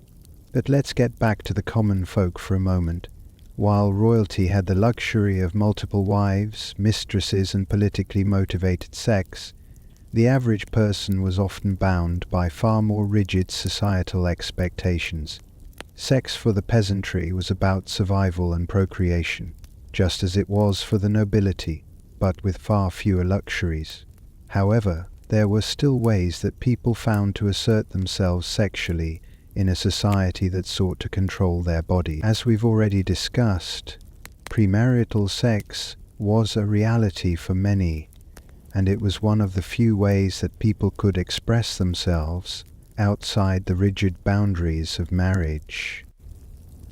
But let's get back to the common folk for a moment. While royalty had the luxury of multiple wives, mistresses, and politically motivated sex, the average person was often bound by far more rigid societal expectations. Sex for the peasantry was about survival and procreation, just as it was for the nobility, but with far fewer luxuries. However, there were still ways that people found to assert themselves sexually in a society that sought to control their body. As we've already discussed, premarital sex was a reality for many, and it was one of the few ways that people could express themselves outside the rigid boundaries of marriage.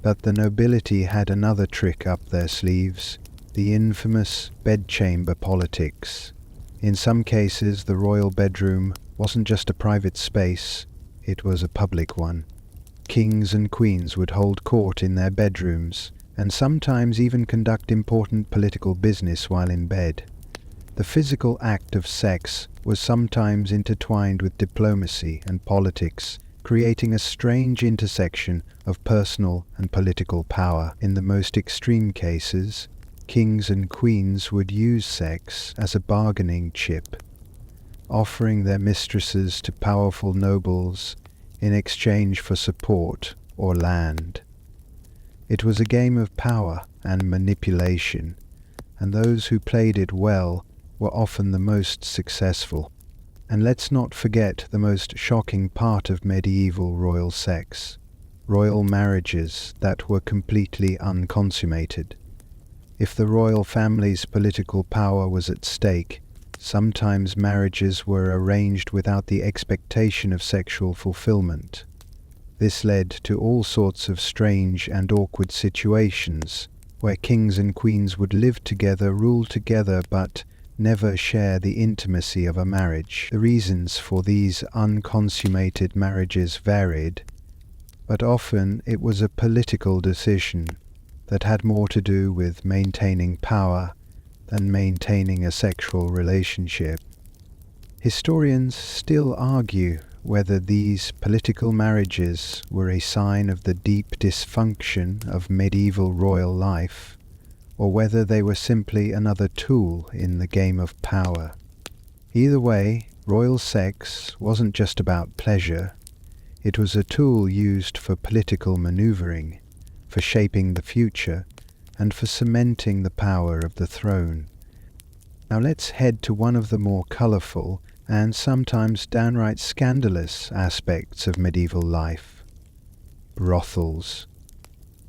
But the nobility had another trick up their sleeves, the infamous bedchamber politics. In some cases, the royal bedroom wasn't just a private space, it was a public one. Kings and queens would hold court in their bedrooms, and sometimes even conduct important political business while in bed. The physical act of sex was sometimes intertwined with diplomacy and politics, creating a strange intersection of personal and political power. In the most extreme cases, kings and queens would use sex as a bargaining chip, offering their mistresses to powerful nobles in exchange for support or land. It was a game of power and manipulation, and those who played it well were often the most successful. And let's not forget the most shocking part of medieval royal sex: royal marriages that were completely unconsummated. If the royal family's political power was at stake, sometimes marriages were arranged without the expectation of sexual fulfillment. This led to all sorts of strange and awkward situations, where kings and queens would live together, rule together, but never share the intimacy of a marriage. The reasons for these unconsummated marriages varied, but often it was a political decision that had more to do with maintaining power than maintaining a sexual relationship. Historians still argue whether these political marriages were a sign of the deep dysfunction of medieval royal life, or whether they were simply another tool in the game of power. Either way, royal sex wasn't just about pleasure. It was a tool used for political maneuvering, for shaping the future, and for cementing the power of the throne. Now let's head to one of the more colourful and sometimes downright scandalous aspects of medieval life: brothels.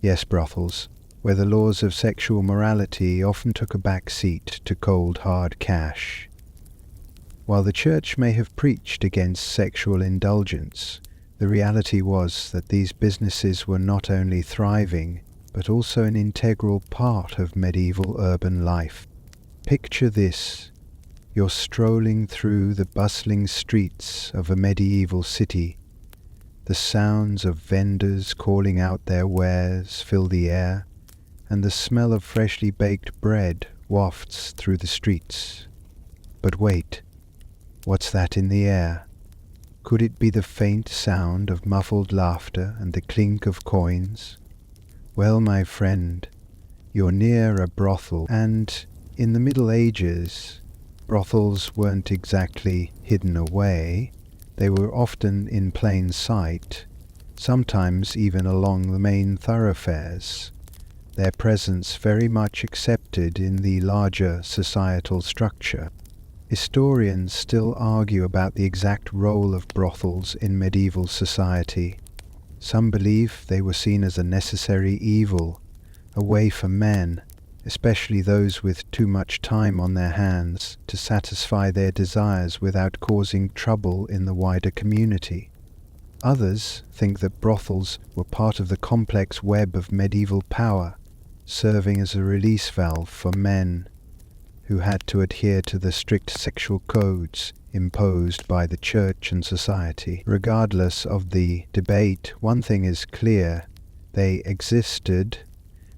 Yes, brothels, where the laws of sexual morality often took a back seat to cold hard cash. While the church may have preached against sexual indulgence, the reality was that these businesses were not only thriving, but also an integral part of medieval urban life. Picture this: you're strolling through the bustling streets of a medieval city. The sounds of vendors calling out their wares fill the air, and the smell of freshly baked bread wafts through the streets. But wait, what's that in the air? Could it be the faint sound of muffled laughter and the clink of coins? Well, my friend, you're near a brothel, and in the Middle Ages, brothels weren't exactly hidden away. They were often in plain sight, sometimes even along the main thoroughfares, their presence very much accepted in the larger societal structure. Historians still argue about the exact role of brothels in medieval society. Some believe they were seen as a necessary evil, a way for men, especially those with too much time on their hands, to satisfy their desires without causing trouble in the wider community. Others think that brothels were part of the complex web of medieval power, serving as a release valve for men who had to adhere to the strict sexual codes imposed by the church and society. Regardless of the debate, one thing is clear: they existed,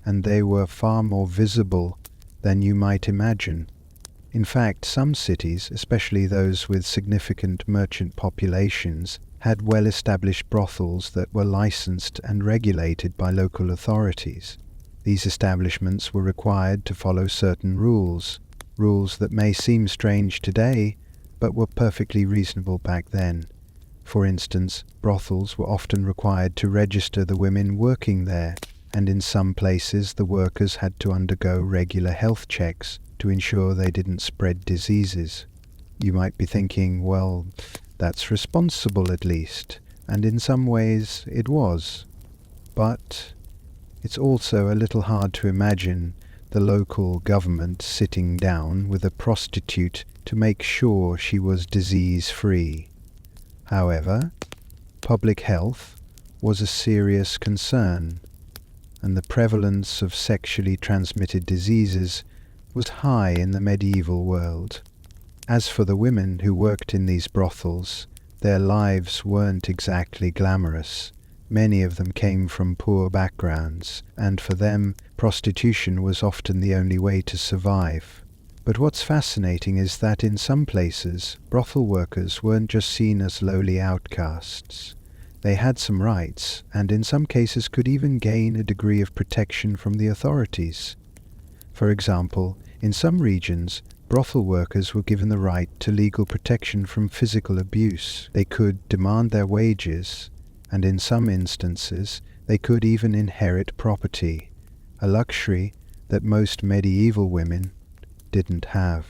and they were far more visible than you might imagine. In fact, some cities, especially those with significant merchant populations, had well-established brothels that were licensed and regulated by local authorities. These establishments were required to follow certain rules that may seem strange today, but were perfectly reasonable back then. For instance, brothels were often required to register the women working there, and in some places the workers had to undergo regular health checks to ensure they didn't spread diseases. You might be thinking, well, that's responsible at least, and in some ways it was. But it's also a little hard to imagine the local government sitting down with a prostitute to make sure she was disease-free. However, public health was a serious concern, and the prevalence of sexually transmitted diseases was high in the medieval world. As for the women who worked in these brothels, their lives weren't exactly glamorous. Many of them came from poor backgrounds, and for them, prostitution was often the only way to survive. But what's fascinating is that in some places, brothel workers weren't just seen as lowly outcasts. They had some rights, and in some cases could even gain a degree of protection from the authorities. For example, in some regions, brothel workers were given the right to legal protection from physical abuse. They could demand their wages, and in some instances they could even inherit property, a luxury that most medieval women didn't have.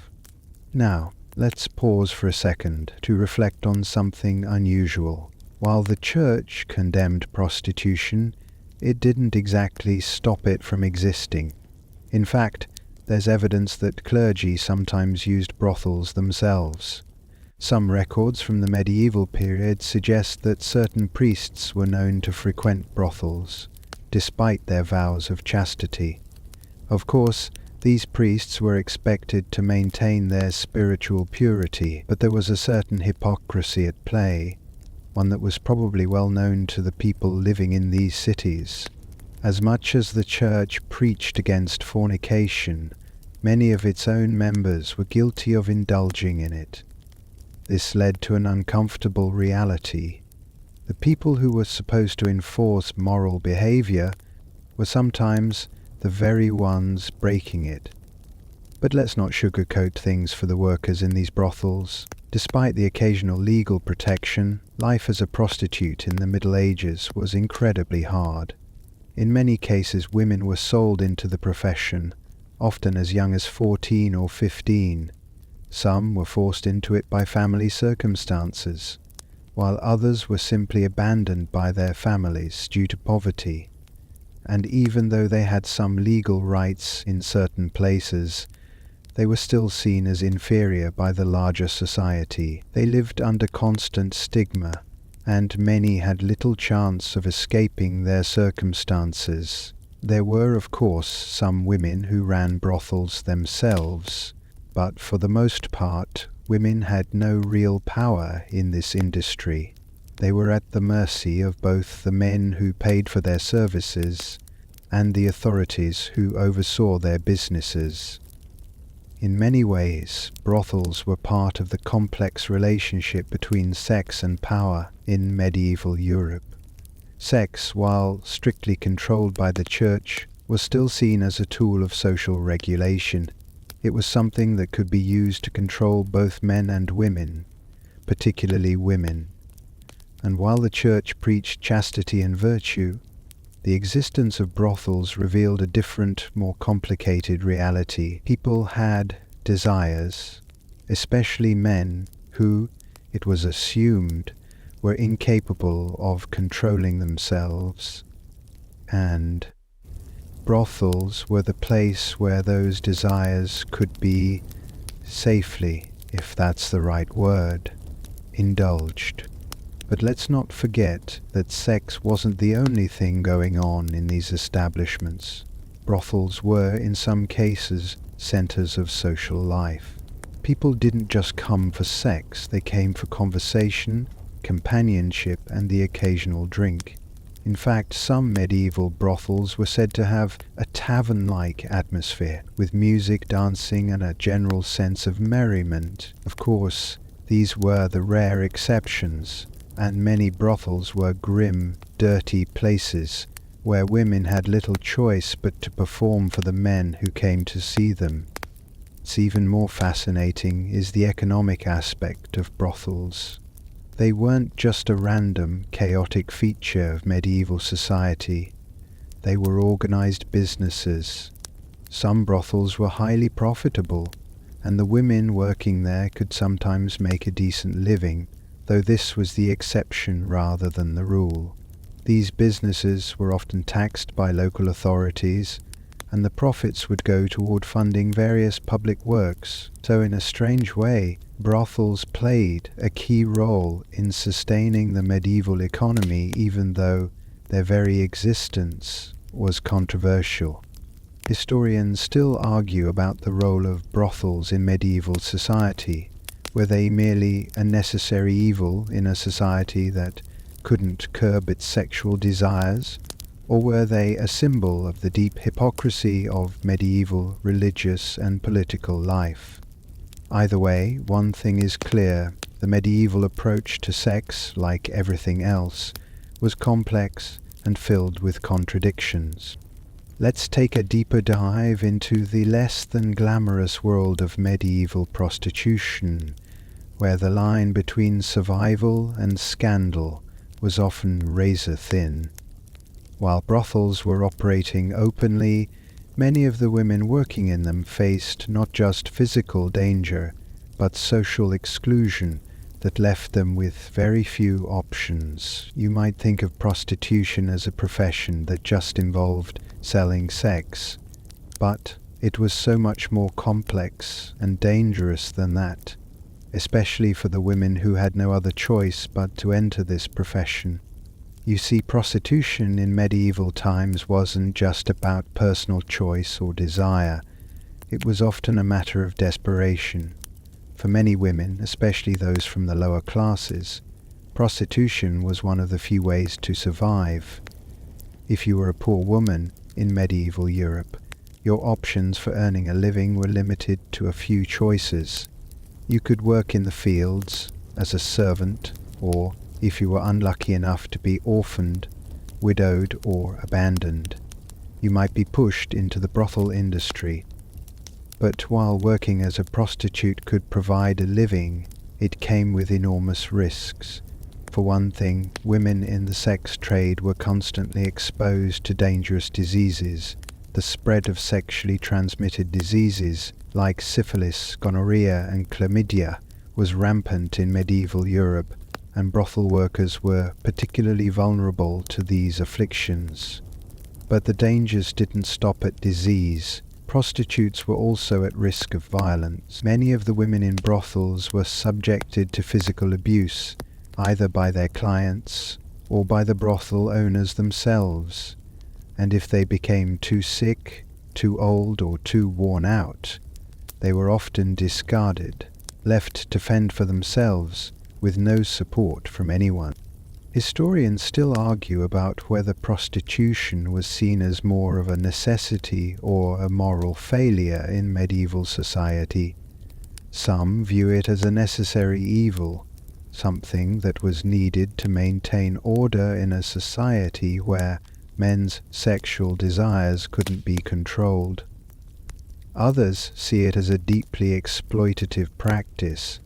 Now, let's pause for a second to reflect on something unusual. While the church condemned prostitution, it didn't exactly stop it from existing. In fact, there's evidence that clergy sometimes used brothels themselves. Some records from the medieval period suggest that certain priests were known to frequent brothels, despite their vows of chastity. Of course, these priests were expected to maintain their spiritual purity, but there was a certain hypocrisy at play, one that was probably well known to the people living in these cities. As much as the church preached against fornication, many of its own members were guilty of indulging in it. This led to an uncomfortable reality. The people who were supposed to enforce moral behavior were sometimes the very ones breaking it. But let's not sugarcoat things for the workers in these brothels. Despite the occasional legal protection, life as a prostitute in the Middle Ages was incredibly hard. In many cases, women were sold into the profession, often as young as 14 or 15. Some were forced into it by family circumstances, while others were simply abandoned by their families due to poverty. And even though they had some legal rights in certain places, they were still seen as inferior by the larger society. They lived under constant stigma, and many had little chance of escaping their circumstances. There were, of course, some women who ran brothels themselves, but for the most part, women had no real power in this industry. They were at the mercy of both the men who paid for their services and the authorities who oversaw their businesses. In many ways, brothels were part of the complex relationship between sex and power in medieval Europe. Sex, while strictly controlled by the church, was still seen as a tool of social regulation. It was something that could be used to control both men and women, particularly women. And while the church preached chastity and virtue, the existence of brothels revealed a different, more complicated reality. People had desires, especially men who, it was assumed, were incapable of controlling themselves, and brothels were the place where those desires could be safely, if that's the right word, indulged. But let's not forget that sex wasn't the only thing going on in these establishments. Brothels were, in some cases, centers of social life. People didn't just come for sex, they came for conversation, companionship, and the occasional drink. In fact, some medieval brothels were said to have a tavern-like atmosphere, with music, dancing, and a general sense of merriment. Of course, these were the rare exceptions, and many brothels were grim, dirty places where women had little choice but to perform for the men who came to see them. What's even more fascinating is the economic aspect of brothels. They weren't just a random, chaotic feature of medieval society. They were organized businesses. Some brothels were highly profitable, and the women working there could sometimes make a decent living, though this was the exception rather than the rule. These businesses were often taxed by local authorities, and the profits would go toward funding various public works. So in a strange way, brothels played a key role in sustaining the medieval economy, even though their very existence was controversial. Historians still argue about the role of brothels in medieval society. Were they merely a necessary evil in a society that couldn't curb its sexual desires, or were they a symbol of the deep hypocrisy of medieval religious and political life? Either way, one thing is clear: the medieval approach to sex, like everything else, was complex and filled with contradictions. Let's take a deeper dive into the less than glamorous world of medieval prostitution, where the line between survival and scandal was often razor thin. While brothels were operating openly, many of the women working in them faced not just physical danger, but social exclusion that left them with very few options. You might think of prostitution as a profession that just involved selling sex, but it was so much more complex and dangerous than that, especially for the women who had no other choice but to enter this profession. You see, prostitution in medieval times wasn't just about personal choice or desire. It was often a matter of desperation. For many women, especially those from the lower classes, prostitution was one of the few ways to survive. If you were a poor woman in medieval Europe, your options for earning a living were limited to a few choices. You could work in the fields as a servant, or, if you were unlucky enough to be orphaned, widowed, or abandoned, you might be pushed into the brothel industry. But while working as a prostitute could provide a living, it came with enormous risks. For one thing, women in the sex trade were constantly exposed to dangerous diseases. The spread of sexually transmitted diseases like syphilis, gonorrhea, and chlamydia was rampant in medieval Europe, and brothel workers were particularly vulnerable to these afflictions. But the dangers didn't stop at disease. Prostitutes were also at risk of violence. Many of the women in brothels were subjected to physical abuse, either by their clients or by the brothel owners themselves. And if they became too sick, too old, or too worn out, they were often discarded, left to fend for themselves with no support from anyone. Historians still argue about whether prostitution was seen as more of a necessity or a moral failure in medieval society. Some view it as a necessary evil, something that was needed to maintain order in a society where men's sexual desires couldn't be controlled. Others see it as a deeply exploitative practice,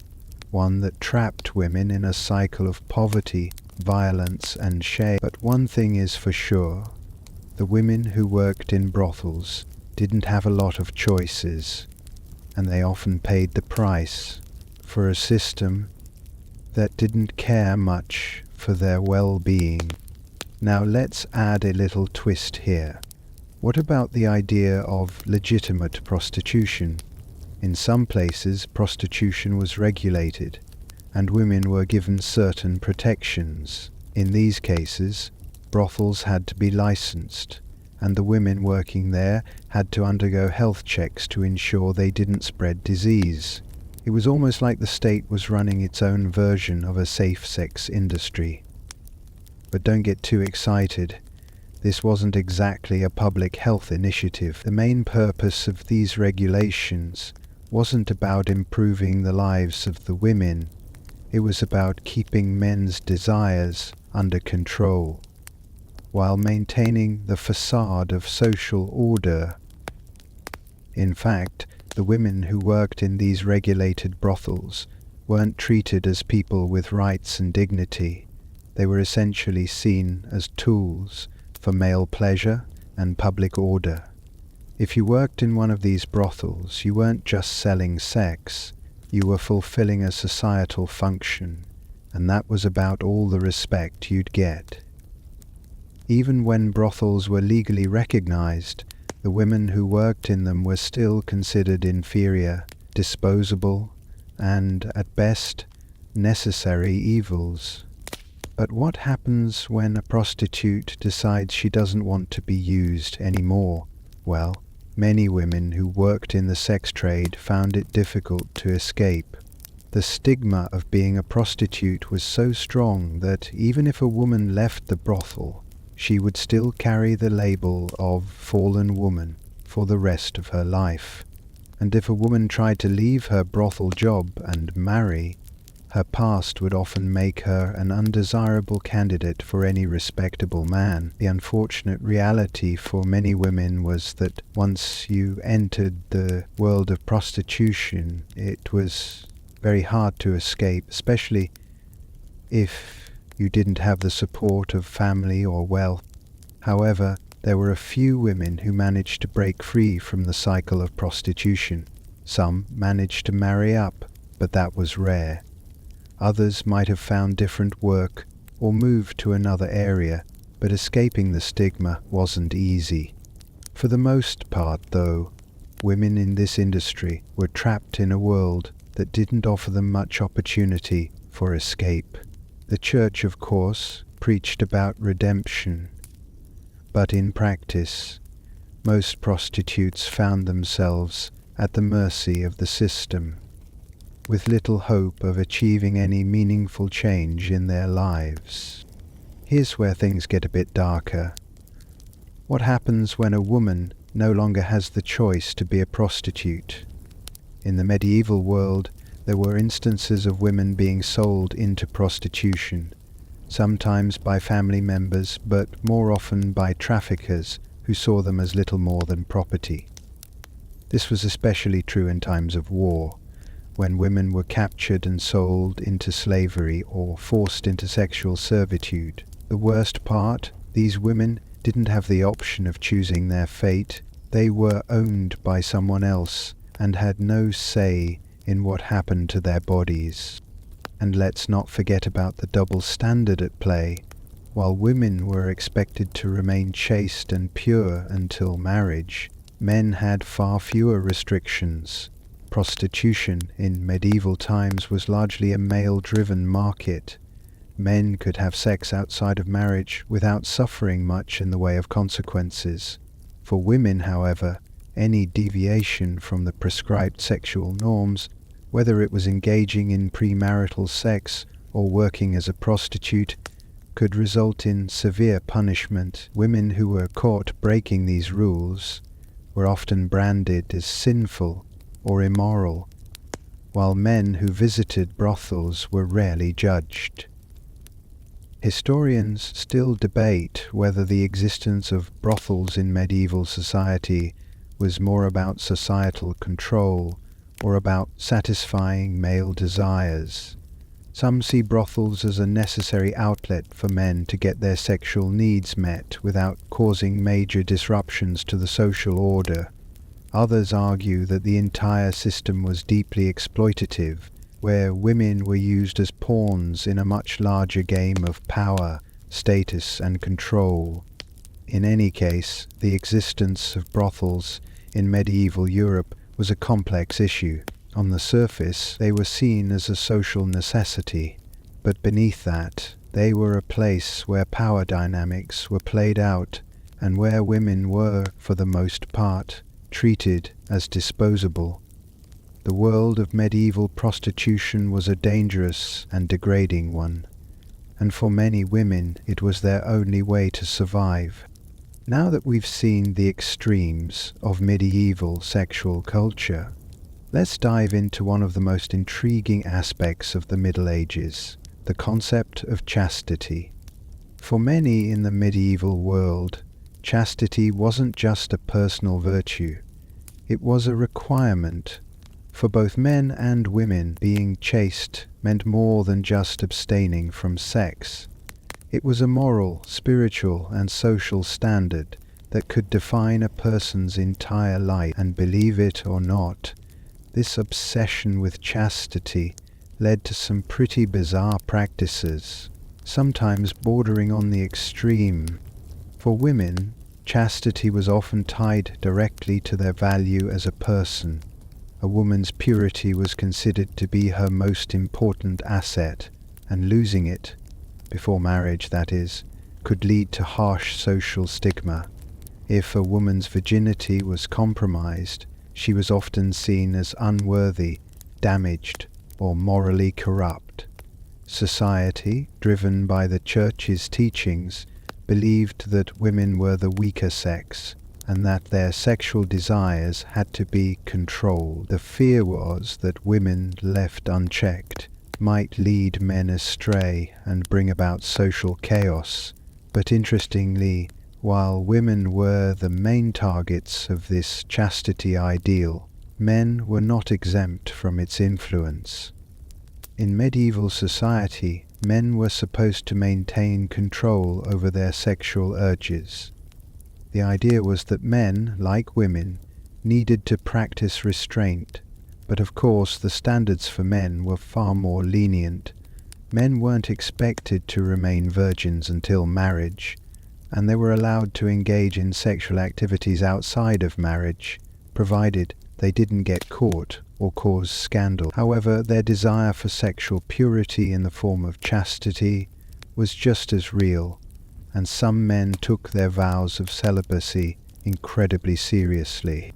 one that trapped women in a cycle of poverty, violence, and shame. But one thing is for sure, the women who worked in brothels didn't have a lot of choices, and they often paid the price for a system that didn't care much for their well-being. Now let's add a little twist here. What about the idea of legitimate prostitution? In some places, prostitution was regulated, and women were given certain protections. In these cases, brothels had to be licensed, and the women working there had to undergo health checks to ensure they didn't spread disease. It was almost like the state was running its own version of a safe sex industry. But don't get too excited. This wasn't exactly a public health initiative. The main purpose of these regulations wasn't about improving the lives of the women. It was about keeping men's desires under control, while maintaining the facade of social order. In fact, the women who worked in these regulated brothels weren't treated as people with rights and dignity. They were essentially seen as tools for male pleasure and public order. If you worked in one of these brothels, you weren't just selling sex, you were fulfilling a societal function, and that was about all the respect you'd get. Even when brothels were legally recognized, the women who worked in them were still considered inferior, disposable, and, at best, necessary evils. But what happens when a prostitute decides she doesn't want to be used anymore? Well, many women who worked in the sex trade found it difficult to escape. The stigma of being a prostitute was so strong that even if a woman left the brothel, she would still carry the label of fallen woman for the rest of her life. And if a woman tried to leave her brothel job and marry, her past would often make her an undesirable candidate for any respectable man. The unfortunate reality for many women was that once you entered the world of prostitution, it was very hard to escape, especially if you didn't have the support of family or wealth. However, there were a few women who managed to break free from the cycle of prostitution. Some managed to marry up, but that was rare. Others might have found different work or moved to another area, but escaping the stigma wasn't easy. For the most part, though, women in this industry were trapped in a world that didn't offer them much opportunity for escape. The church, of course, preached about redemption, but in practice, most prostitutes found themselves at the mercy of the system, with little hope of achieving any meaningful change in their lives. Here's where things get a bit darker. What happens when a woman no longer has the choice to be a prostitute? In the medieval world, there were instances of women being sold into prostitution, sometimes by family members, but more often by traffickers who saw them as little more than property. This was especially true in times of war, when women were captured and sold into slavery or forced into sexual servitude. The worst part, these women didn't have the option of choosing their fate. They were owned by someone else and had no say in what happened to their bodies. And let's not forget about the double standard at play. While women were expected to remain chaste and pure until marriage, men had far fewer restrictions. Prostitution in medieval times was largely a male-driven market. Men could have sex outside of marriage without suffering much in the way of consequences. For women, however, any deviation from the prescribed sexual norms, whether it was engaging in premarital sex or working as a prostitute, could result in severe punishment. Women who were caught breaking these rules were often branded as sinful or immoral, while men who visited brothels were rarely judged. Historians still debate whether the existence of brothels in medieval society was more about societal control or about satisfying male desires. Some see brothels as a necessary outlet for men to get their sexual needs met without causing major disruptions to the social order. Others argue that the entire system was deeply exploitative, where women were used as pawns in a much larger game of power, status, and control. In any case, the existence of brothels in medieval Europe was a complex issue. On the surface, they were seen as a social necessity, but beneath that, they were a place where power dynamics were played out and where women were, for the most part, treated as disposable. The world of medieval prostitution was a dangerous and degrading one, and for many women it was their only way to survive. Now that we've seen the extremes of medieval sexual culture, let's dive into one of the most intriguing aspects of the Middle Ages, the concept of chastity. For many in the medieval world, chastity wasn't just a personal virtue, it was a requirement. For both men and women, being chaste meant more than just abstaining from sex. It was a moral, spiritual, and social standard that could define a person's entire life, and believe it or not, this obsession with chastity led to some pretty bizarre practices, sometimes bordering on the extreme. For women, chastity was often tied directly to their value as a person. A woman's purity was considered to be her most important asset, and losing it, before marriage that is, could lead to harsh social stigma. If a woman's virginity was compromised, she was often seen as unworthy, damaged, or morally corrupt. Society, driven by the Church's teachings, believed that women were the weaker sex, and that their sexual desires had to be controlled. The fear was that women left unchecked might lead men astray and bring about social chaos. But interestingly, while women were the main targets of this chastity ideal, men were not exempt from its influence. In medieval society, men were supposed to maintain control over their sexual urges. The idea was that men, like women, needed to practice restraint, but of course the standards for men were far more lenient. Men weren't expected to remain virgins until marriage, and they were allowed to engage in sexual activities outside of marriage, provided they didn't get caught or cause scandal. However, their desire for sexual purity in the form of chastity was just as real, and some men took their vows of celibacy incredibly seriously.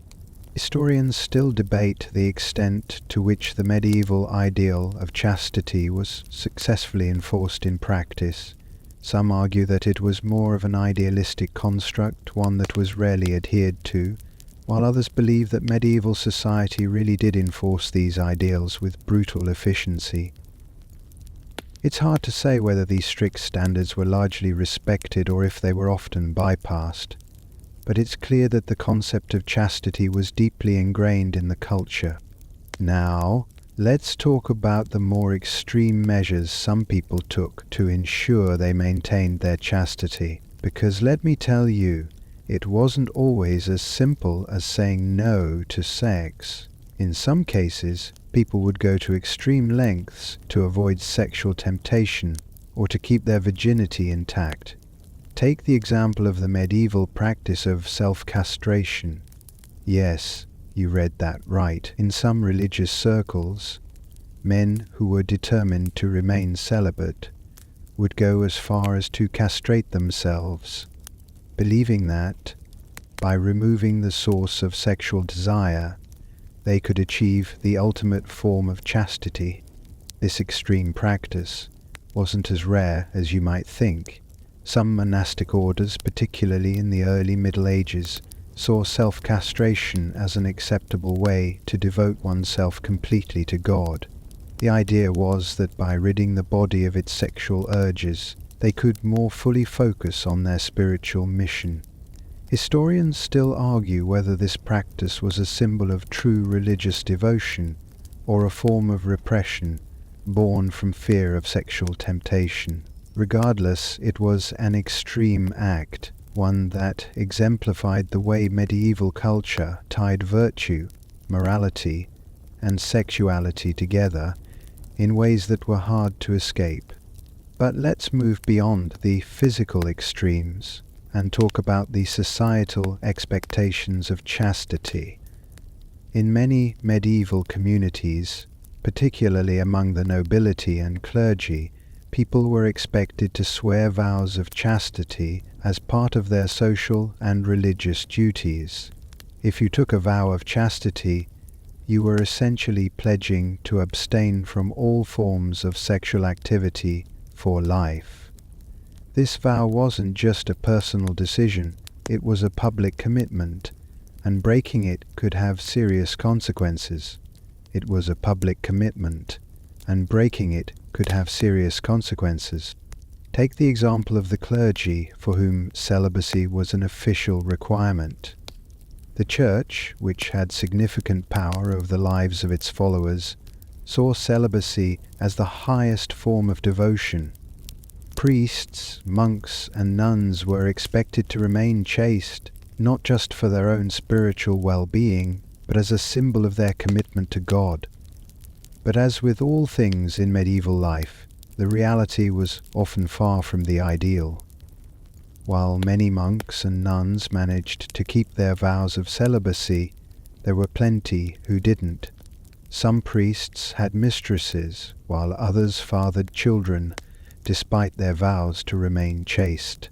Historians still debate the extent to which the medieval ideal of chastity was successfully enforced in practice. Some argue that it was more of an idealistic construct, one that was rarely adhered to, while others believe that medieval society really did enforce these ideals with brutal efficiency. It's hard to say whether these strict standards were largely respected or if they were often bypassed, but it's clear that the concept of chastity was deeply ingrained in the culture. Now, let's talk about the more extreme measures some people took to ensure they maintained their chastity, because let me tell you, it wasn't always as simple as saying no to sex. In some cases, people would go to extreme lengths to avoid sexual temptation or to keep their virginity intact. Take the example of the medieval practice of self-castration. Yes, you read that right. In some religious circles, men who were determined to remain celibate would go as far as to castrate themselves, believing that, by removing the source of sexual desire, they could achieve the ultimate form of chastity. This extreme practice wasn't as rare as you might think. Some monastic orders, particularly in the early Middle Ages, saw self-castration as an acceptable way to devote oneself completely to God. The idea was that by ridding the body of its sexual urges, they could more fully focus on their spiritual mission. Historians still argue whether this practice was a symbol of true religious devotion or a form of repression born from fear of sexual temptation. Regardless, it was an extreme act, one that exemplified the way medieval culture tied virtue, morality, and sexuality together in ways that were hard to escape. But let's move beyond the physical extremes and talk about the societal expectations of chastity. In many medieval communities, particularly among the nobility and clergy, people were expected to swear vows of chastity as part of their social and religious duties. If you took a vow of chastity, you were essentially pledging to abstain from all forms of sexual activity for life. This vow wasn't just a personal decision, it was a public commitment, and breaking it could have serious consequences. It was a public commitment, and breaking it could have serious consequences. Take the example of the clergy, for whom celibacy was an official requirement. The Church, which had significant power over the lives of its followers, saw celibacy as the highest form of devotion. Priests, monks, and nuns were expected to remain chaste, not just for their own spiritual well-being, but as a symbol of their commitment to God. But as with all things in medieval life, the reality was often far from the ideal. While many monks and nuns managed to keep their vows of celibacy, there were plenty who didn't. Some priests had mistresses, while others fathered children, despite their vows to remain chaste.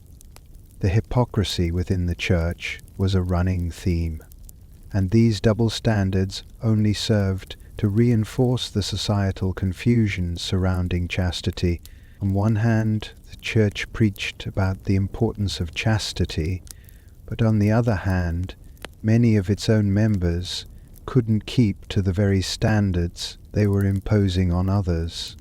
The hypocrisy within the Church was a running theme, and these double standards only served to reinforce the societal confusion surrounding chastity. On one hand, the Church preached about the importance of chastity, but on the other hand, many of its own members couldn't keep to the very standards they were imposing on others.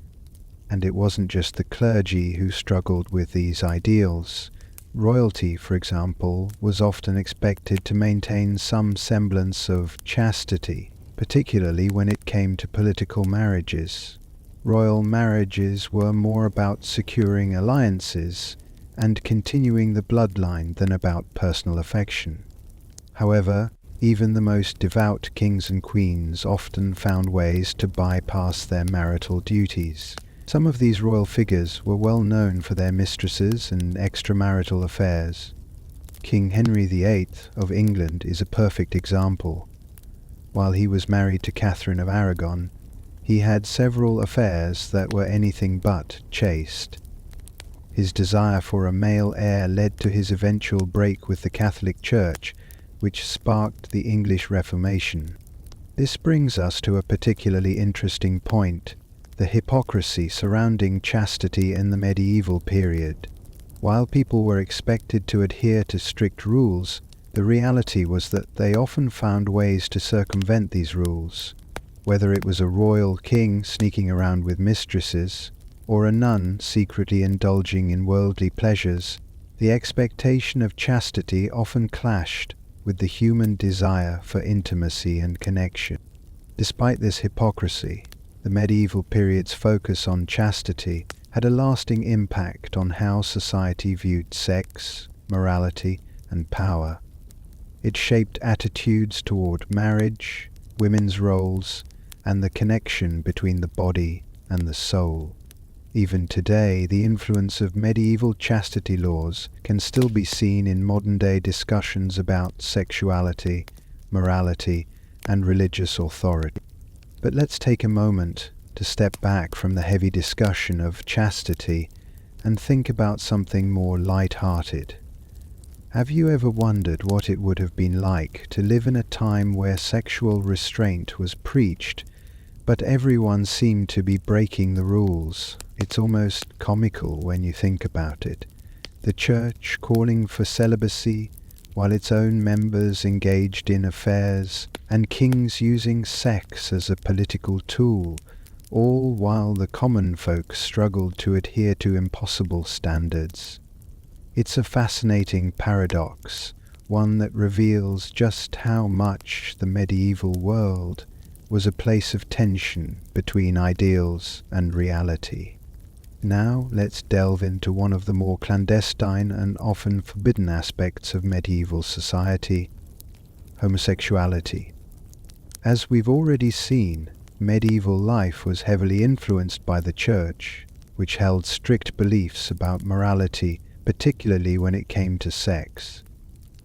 And it wasn't just the clergy who struggled with these ideals. Royalty, for example, was often expected to maintain some semblance of chastity, particularly when it came to political marriages. Royal marriages were more about securing alliances and continuing the bloodline than about personal affection. However, even the most devout kings and queens often found ways to bypass their marital duties. Some of these royal figures were well known for their mistresses and extramarital affairs. King Henry VIII of England is a perfect example. While he was married to Catherine of Aragon, he had several affairs that were anything but chaste. His desire for a male heir led to his eventual break with the Catholic Church, which sparked the English Reformation. This brings us to a particularly interesting point: the hypocrisy surrounding chastity in the medieval period. While people were expected to adhere to strict rules, the reality was that they often found ways to circumvent these rules. Whether it was a royal king sneaking around with mistresses, or a nun secretly indulging in worldly pleasures, the expectation of chastity often clashed with the human desire for intimacy and connection. Despite this hypocrisy, the medieval period's focus on chastity had a lasting impact on how society viewed sex, morality, and power. It shaped attitudes toward marriage, women's roles, and the connection between the body and the soul. Even today, the influence of medieval chastity laws can still be seen in modern-day discussions about sexuality, morality, and religious authority. But let's take a moment to step back from the heavy discussion of chastity and think about something more light-hearted. Have you ever wondered what it would have been like to live in a time where sexual restraint was preached, but everyone seemed to be breaking the rules? It's almost comical when you think about it. The Church calling for celibacy, while its own members engaged in affairs, and kings using sex as a political tool, all while the common folk struggled to adhere to impossible standards. It's a fascinating paradox, one that reveals just how much the medieval world was a place of tension between ideals and reality. Now let's delve into one of the more clandestine and often forbidden aspects of medieval society: homosexuality. As we've already seen, medieval life was heavily influenced by the Church, which held strict beliefs about morality, particularly when it came to sex.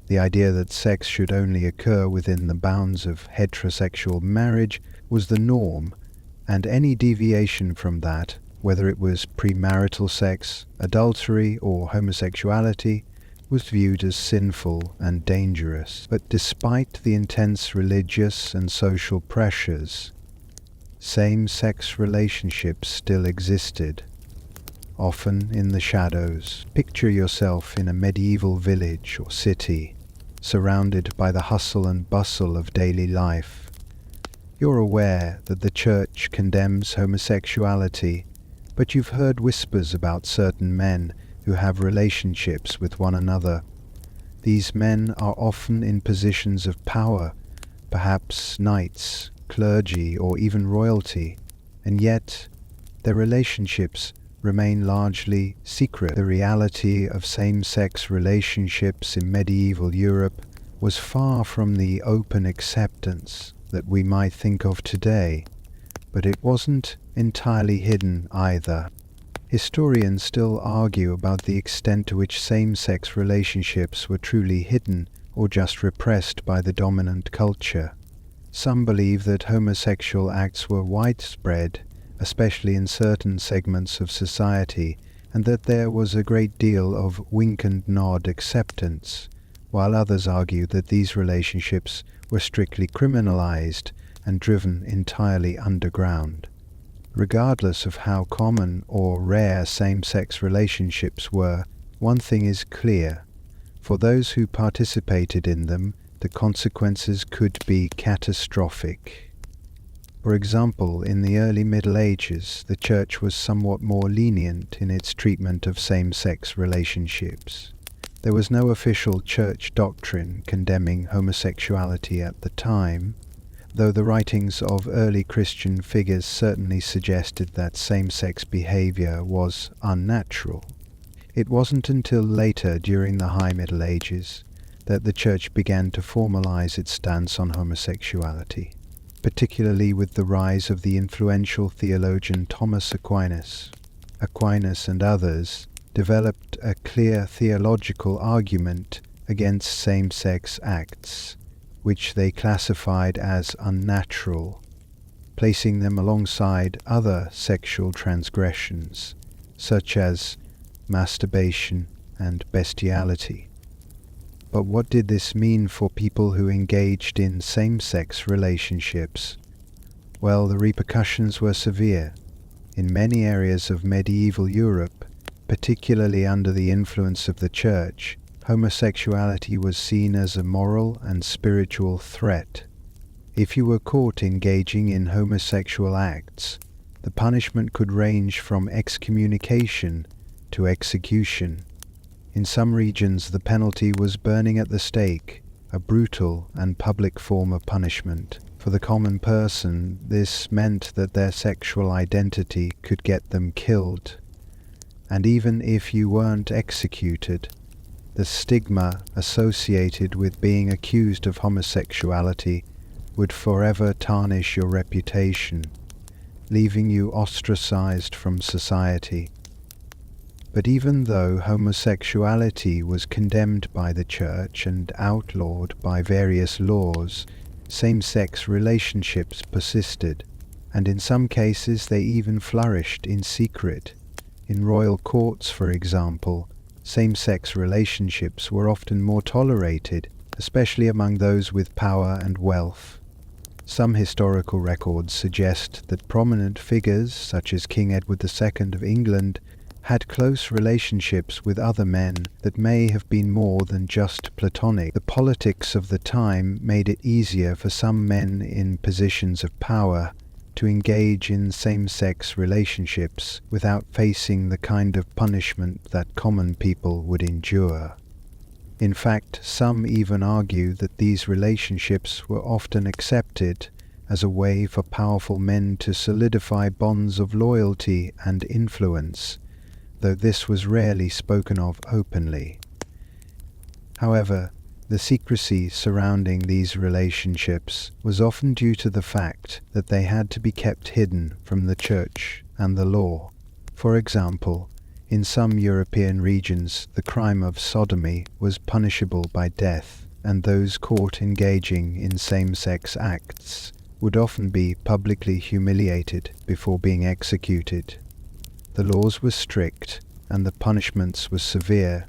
The idea that sex should only occur within the bounds of heterosexual marriage was the norm, and any deviation from that, whether it was premarital sex, adultery, or homosexuality, was viewed as sinful and dangerous. But despite the intense religious and social pressures, same-sex relationships still existed, often in the shadows. Picture yourself in a medieval village or city, surrounded by the hustle and bustle of daily life. You're aware that the Church condemns homosexuality, but you've heard whispers about certain men who have relationships with one another. These men are often in positions of power, perhaps knights, clergy, or even royalty, and yet their relationships remain largely secret. The reality of same-sex relationships in medieval Europe was far from the open acceptance that we might think of today, but it wasn't entirely hidden either. Historians still argue about the extent to which same-sex relationships were truly hidden or just repressed by the dominant culture. Some believe that homosexual acts were widespread, especially in certain segments of society, and that there was a great deal of wink and nod acceptance, while others argue that these relationships were strictly criminalized and driven entirely underground. Regardless of how common or rare same-sex relationships were, one thing is clear: for those who participated in them, the consequences could be catastrophic. For example, in the early Middle Ages, the Church was somewhat more lenient in its treatment of same-sex relationships. There was no official Church doctrine condemning homosexuality at the time, though the writings of early Christian figures certainly suggested that same-sex behavior was unnatural. It wasn't until later, during the High Middle Ages, that the Church began to formalize its stance on homosexuality, particularly with the rise of the influential theologian Thomas Aquinas. Aquinas and others developed a clear theological argument against same-sex acts, which they classified as unnatural, placing them alongside other sexual transgressions, such as masturbation and bestiality. But what did this mean for people who engaged in same-sex relationships? Well, the repercussions were severe. In many areas of medieval Europe, particularly under the influence of the Church, homosexuality was seen as a moral and spiritual threat. If you were caught engaging in homosexual acts, the punishment could range from excommunication to execution. In some regions, the penalty was burning at the stake, a brutal and public form of punishment. For the common person, this meant that their sexual identity could get them killed. And even if you weren't executed, the stigma associated with being accused of homosexuality would forever tarnish your reputation, leaving you ostracized from society. But even though homosexuality was condemned by the Church and outlawed by various laws, same-sex relationships persisted, and in some cases they even flourished in secret. In royal courts, for example, same-sex relationships were often more tolerated, especially among those with power and wealth. Some historical records suggest that prominent figures, such as King Edward II of England, had close relationships with other men that may have been more than just platonic. The politics of the time made it easier for some men in positions of power to engage in same-sex relationships without facing the kind of punishment that common people would endure. In fact, some even argue that these relationships were often accepted as a way for powerful men to solidify bonds of loyalty and influence, though this was rarely spoken of openly. However, the secrecy surrounding these relationships was often due to the fact that they had to be kept hidden from the church and the law. For example, in some European regions, the crime of sodomy was punishable by death, and those caught engaging in same-sex acts would often be publicly humiliated before being executed. The laws were strict and the punishments were severe,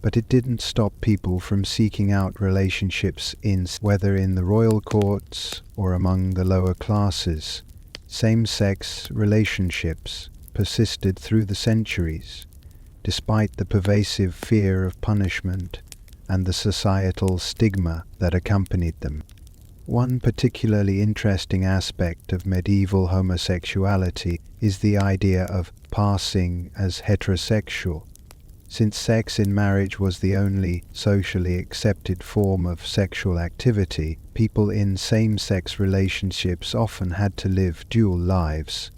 but it didn't stop people from seeking out relationships whether in the royal courts or among the lower classes. Same-sex relationships persisted through the centuries, despite the pervasive fear of punishment and the societal stigma that accompanied them. One particularly interesting aspect of medieval homosexuality is the idea of passing as heterosexual. Since sex in marriage was the only socially accepted form of sexual activity, people in same-sex relationships often had to live dual lives.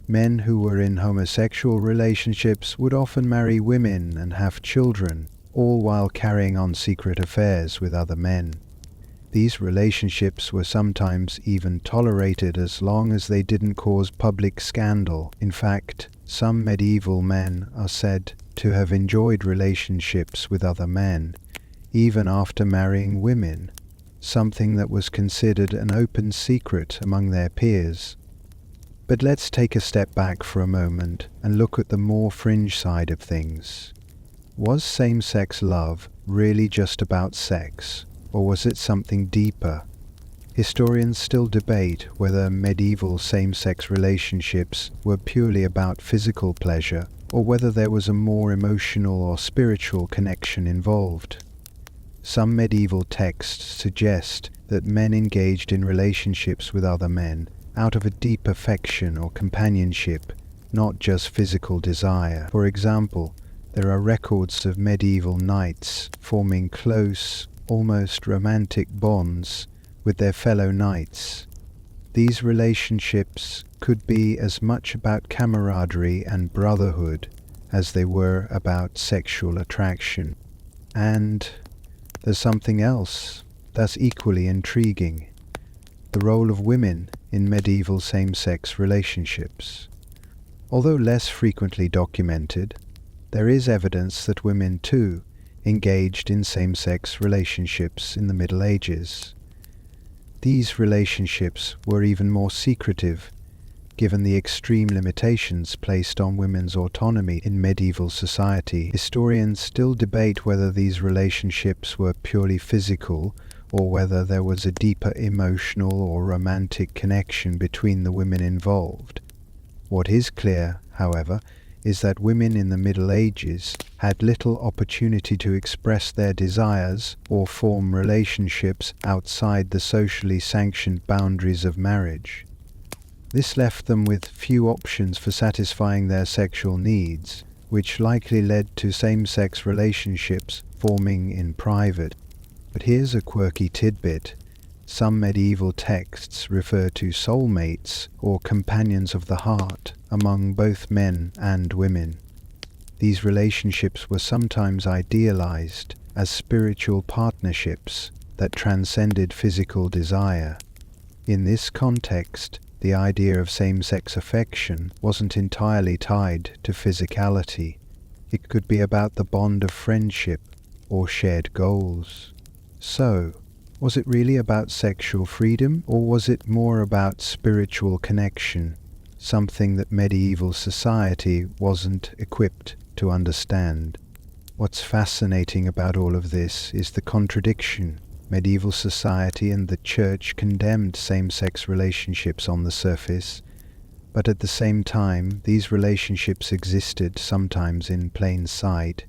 Men who were in homosexual relationships would often marry women and have children, all while carrying on secret affairs with other men. These relationships were sometimes even tolerated as long as they didn't cause public scandal. In fact, some medieval men are said to have enjoyed relationships with other men, even after marrying women, something that was considered an open secret among their peers. But let's take a step back for a moment and look at the more fringe side of things. Was same-sex love really just about sex, or was it something deeper? Historians still debate whether medieval same-sex relationships were purely about physical pleasure, or whether there was a more emotional or spiritual connection involved. Some medieval texts suggest that men engaged in relationships with other men out of a deep affection or companionship, not just physical desire. For example, there are records of medieval knights forming close, almost romantic bonds with their fellow knights. These relationships could be as much about camaraderie and brotherhood as they were about sexual attraction. And there's something else that's equally intriguing: the role of women in medieval same-sex relationships. Although less frequently documented, there is evidence that women too engaged in same-sex relationships in the Middle Ages. These relationships were even more secretive, given the extreme limitations placed on women's autonomy in medieval society. Historians still debate whether these relationships were purely physical or whether there was a deeper emotional or romantic connection between the women involved. What is clear, however, is that women in the Middle Ages had little opportunity to express their desires or form relationships outside the socially sanctioned boundaries of marriage. This left them with few options for satisfying their sexual needs, which likely led to same-sex relationships forming in private. But here's a quirky tidbit. Some medieval texts refer to soulmates or companions of the heart among both men and women. These relationships were sometimes idealized as spiritual partnerships that transcended physical desire. In this context, the idea of same-sex affection wasn't entirely tied to physicality. It could be about the bond of friendship or shared goals. So, was it really about sexual freedom, or was it more about spiritual connection, something that medieval society wasn't equipped to understand? What's fascinating about all of this is the contradiction. Medieval society and the church condemned same-sex relationships on the surface, But at the same time, these relationships existed sometimes in plain sight.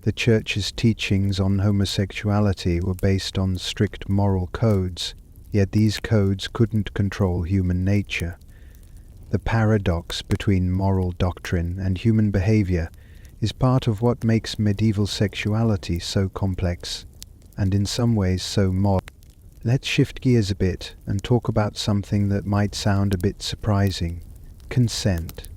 The Church's teachings on homosexuality were based on strict moral codes, yet these codes couldn't control human nature. The paradox between moral doctrine and human behavior is part of what makes medieval sexuality so complex, and in some ways so modern. Let's shift gears a bit and talk about something that might sound a bit surprising: consent.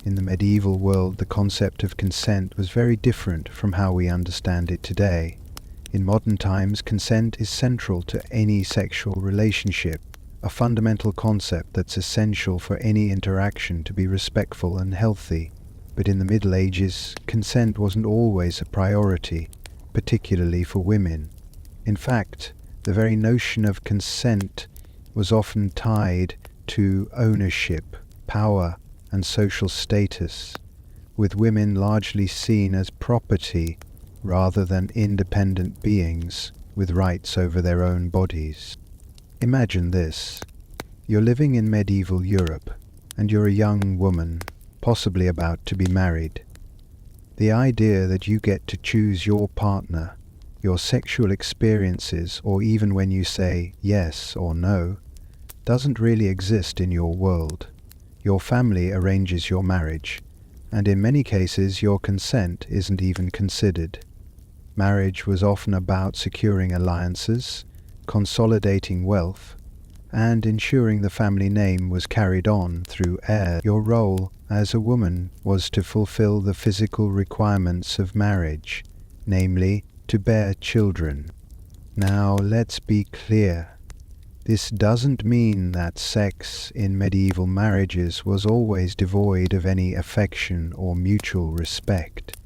In the medieval world, the concept of consent was very different from how we understand it today. In modern times, consent is central to any sexual relationship, a fundamental concept that's essential for any interaction to be respectful and healthy. But in the Middle Ages, consent wasn't always a priority, particularly for women. In fact, the very notion of consent was often tied to ownership, power, and social status, with women largely seen as property rather than independent beings with rights over their own bodies. Imagine this. You're living in medieval Europe, and you're a young woman, possibly about to be married. The idea that you get to choose your partner, your sexual experiences, or even when you say yes or no, doesn't really exist in your world. Your family arranges your marriage, and in many cases your consent isn't even considered. Marriage was often about securing alliances, consolidating wealth, and ensuring the family name was carried on through heirs. Your role as a woman was to fulfill the physical requirements of marriage, namely, to bear children. Now, let's be clear. This doesn't mean that sex in medieval marriages was always devoid of any affection or mutual respect.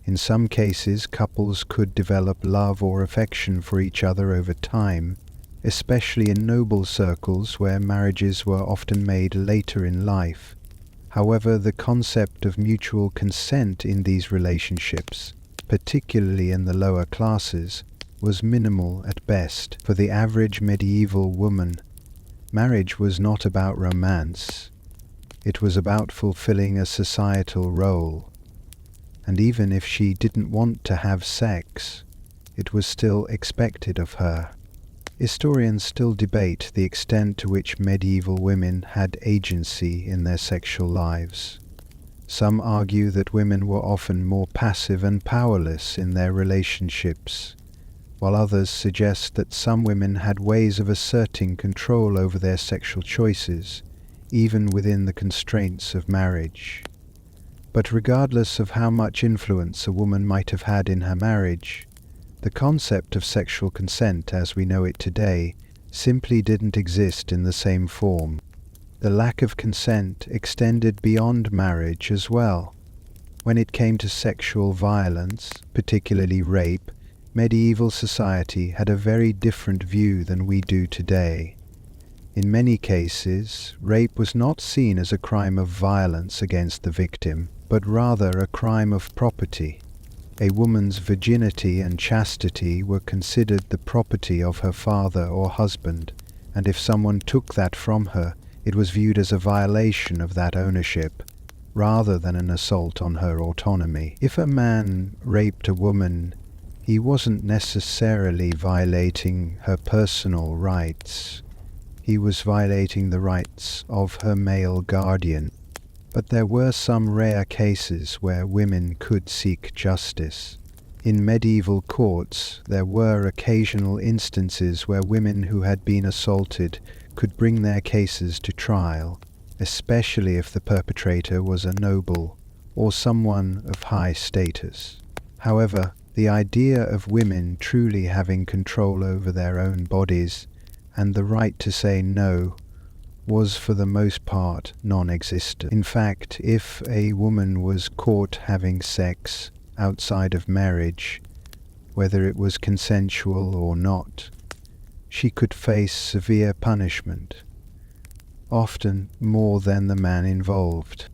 In some cases, couples could develop love or affection for each other over time, especially in noble circles where marriages were often made later in life. However, the concept of mutual consent in these relationships, particularly in the lower classes, was minimal at best. For the average medieval woman, marriage was not about romance. It was about fulfilling a societal role. And even if she didn't want to have sex, it was still expected of her. Historians still debate the extent to which medieval women had agency in their sexual lives. Some argue that women were often more passive and powerless in their relationships, while others suggest that some women had ways of asserting control over their sexual choices, even within the constraints of marriage. But regardless of how much influence a woman might have had in her marriage, the concept of sexual consent as we know it today simply didn't exist in the same form. The lack of consent extended beyond marriage as well. When it came to sexual violence, particularly rape, medieval society had a very different view than we do today. In many cases, rape was not seen as a crime of violence against the victim, but rather a crime of property. A woman's virginity and chastity were considered the property of her father or husband, and if someone took that from her, it was viewed as a violation of that ownership, rather than an assault on her autonomy. If a man raped a woman, he wasn't necessarily violating her personal rights. He was violating the rights of her male guardian. But there were some rare cases where women could seek justice. In medieval courts, there were occasional instances where women who had been assaulted could bring their cases to trial, especially if the perpetrator was a noble or someone of high status. However, the idea of women truly having control over their own bodies and the right to say no was for the most part non-existent. In fact, if a woman was caught having sex outside of marriage, whether it was consensual or not, she could face severe punishment, often more than the man involved.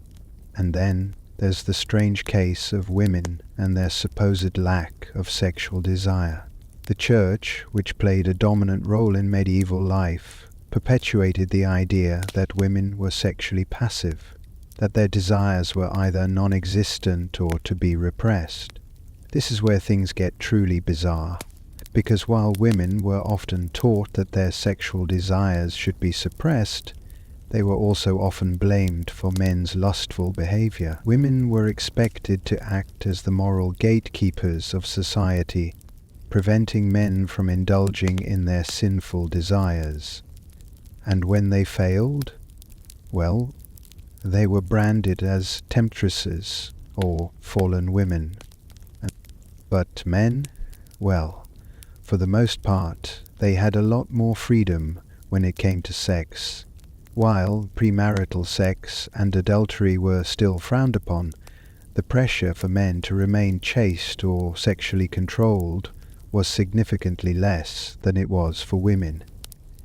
And then there's the strange case of women and their supposed lack of sexual desire. The Church, which played a dominant role in medieval life, perpetuated the idea that women were sexually passive, that their desires were either non-existent or to be repressed. This is where things get truly bizarre, because while women were often taught that their sexual desires should be suppressed, they were also often blamed for men's lustful behavior. Women were expected to act as the moral gatekeepers of society, preventing men from indulging in their sinful desires. And when they failed, well, they were branded as temptresses or fallen women. But men, well, for the most part, they had a lot more freedom when it came to sex. While premarital sex and adultery were still frowned upon, the pressure for men to remain chaste or sexually controlled was significantly less than it was for women.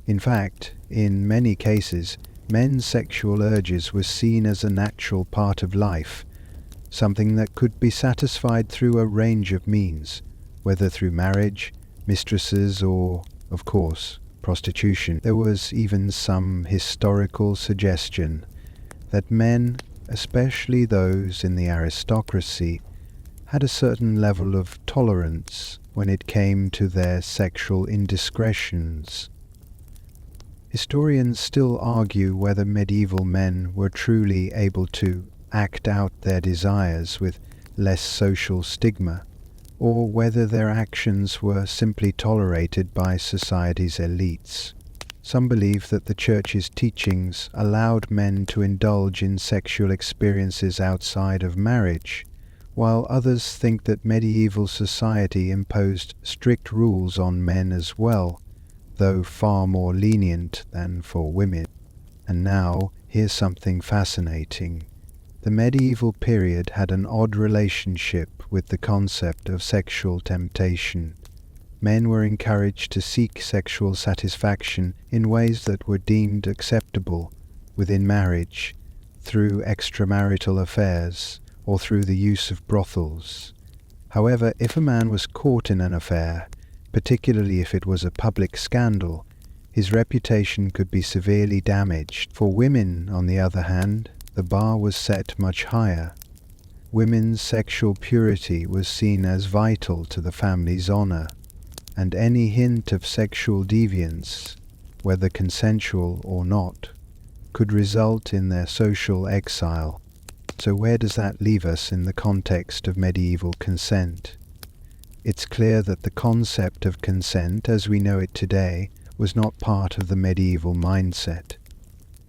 In fact, in many cases, men's sexual urges were seen as a natural part of life, something that could be satisfied through a range of means, whether through marriage, mistresses, or, of course, prostitution. There was even some historical suggestion that men, especially those in the aristocracy, had a certain level of tolerance when it came to their sexual indiscretions. Historians still argue whether medieval men were truly able to act out their desires with less social stigma, or whether their actions were simply tolerated by society's elites. Some believe that the Church's teachings allowed men to indulge in sexual experiences outside of marriage, while others think that medieval society imposed strict rules on men as well, though far more lenient than for women. And now, here's something fascinating. The medieval period had an odd relationship with the concept of sexual temptation. Men were encouraged to seek sexual satisfaction in ways that were deemed acceptable within marriage, through extramarital affairs, or through the use of brothels. However, if a man was caught in an affair, particularly if it was a public scandal, his reputation could be severely damaged. For women, on the other hand, the bar was set much higher. Women's sexual purity was seen as vital to the family's honor, and any hint of sexual deviance, whether consensual or not, could result in their social exile. So where does that leave us in the context of medieval consent? It's clear that the concept of consent as we know it today was not part of the medieval mindset.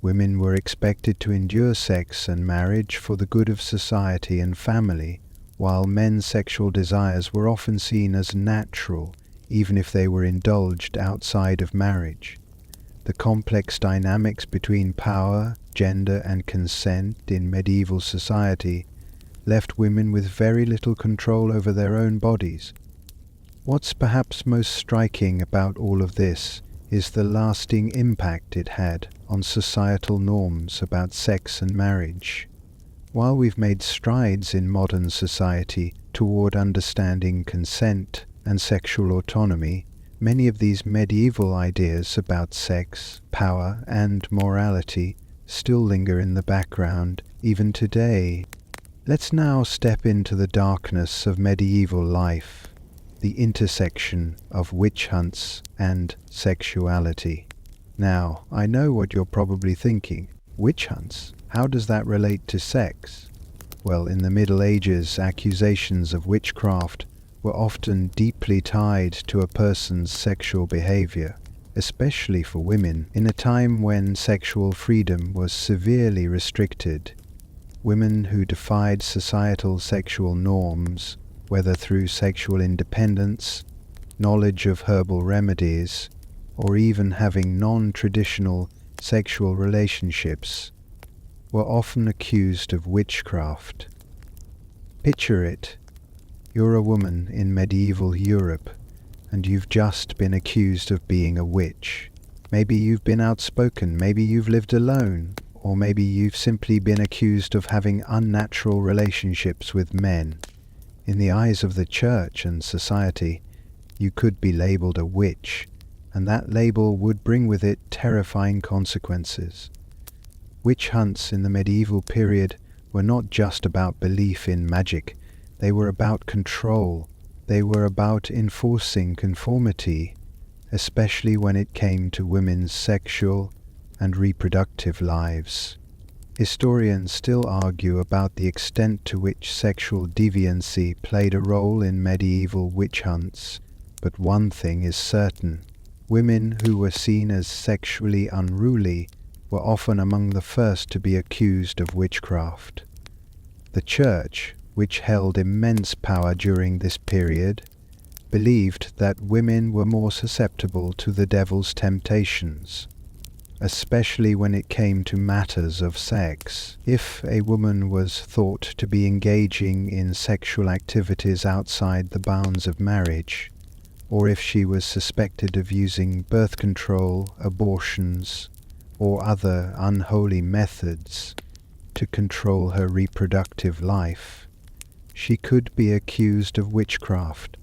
Women were expected to endure sex and marriage for the good of society and family, while men's sexual desires were often seen as natural, even if they were indulged outside of marriage. The complex dynamics between power, gender, and consent in medieval society left women with very little control over their own bodies. What's perhaps most striking about all of this is the lasting impact it had on societal norms about sex and marriage. While we've made strides in modern society toward understanding consent and sexual autonomy, many of these medieval ideas about sex, power, and morality still linger in the background even today. Let's now step into the darkness of medieval life, the intersection of witch hunts and sexuality. Now, I know what you're probably thinking. Witch hunts? How does that relate to sex? Well, in the Middle Ages, accusations of witchcraft were often deeply tied to a person's sexual behavior, especially for women, in a time when sexual freedom was severely restricted. Women who defied societal sexual norms, whether through sexual independence, knowledge of herbal remedies, or even having non-traditional sexual relationships, were often accused of witchcraft. Picture it. You're a woman in medieval Europe, and you've just been accused of being a witch. Maybe you've been outspoken, maybe you've lived alone, or maybe you've simply been accused of having unnatural relationships with men. In the eyes of the church and society, you could be labeled a witch, and that label would bring with it terrifying consequences. Witch hunts in the medieval period were not just about belief in magic, they were about control, they were about enforcing conformity, especially when it came to women's sexual and reproductive lives. Historians still argue about the extent to which sexual deviancy played a role in medieval witch hunts, but one thing is certain: women who were seen as sexually unruly were often among the first to be accused of witchcraft. The Church, which held immense power during this period, believed that women were more susceptible to the devil's temptations, especially when it came to matters of sex. If a woman was thought to be engaging in sexual activities outside the bounds of marriage, or if she was suspected of using birth control, abortions, or other unholy methods to control her reproductive life, she could be accused of witchcraft.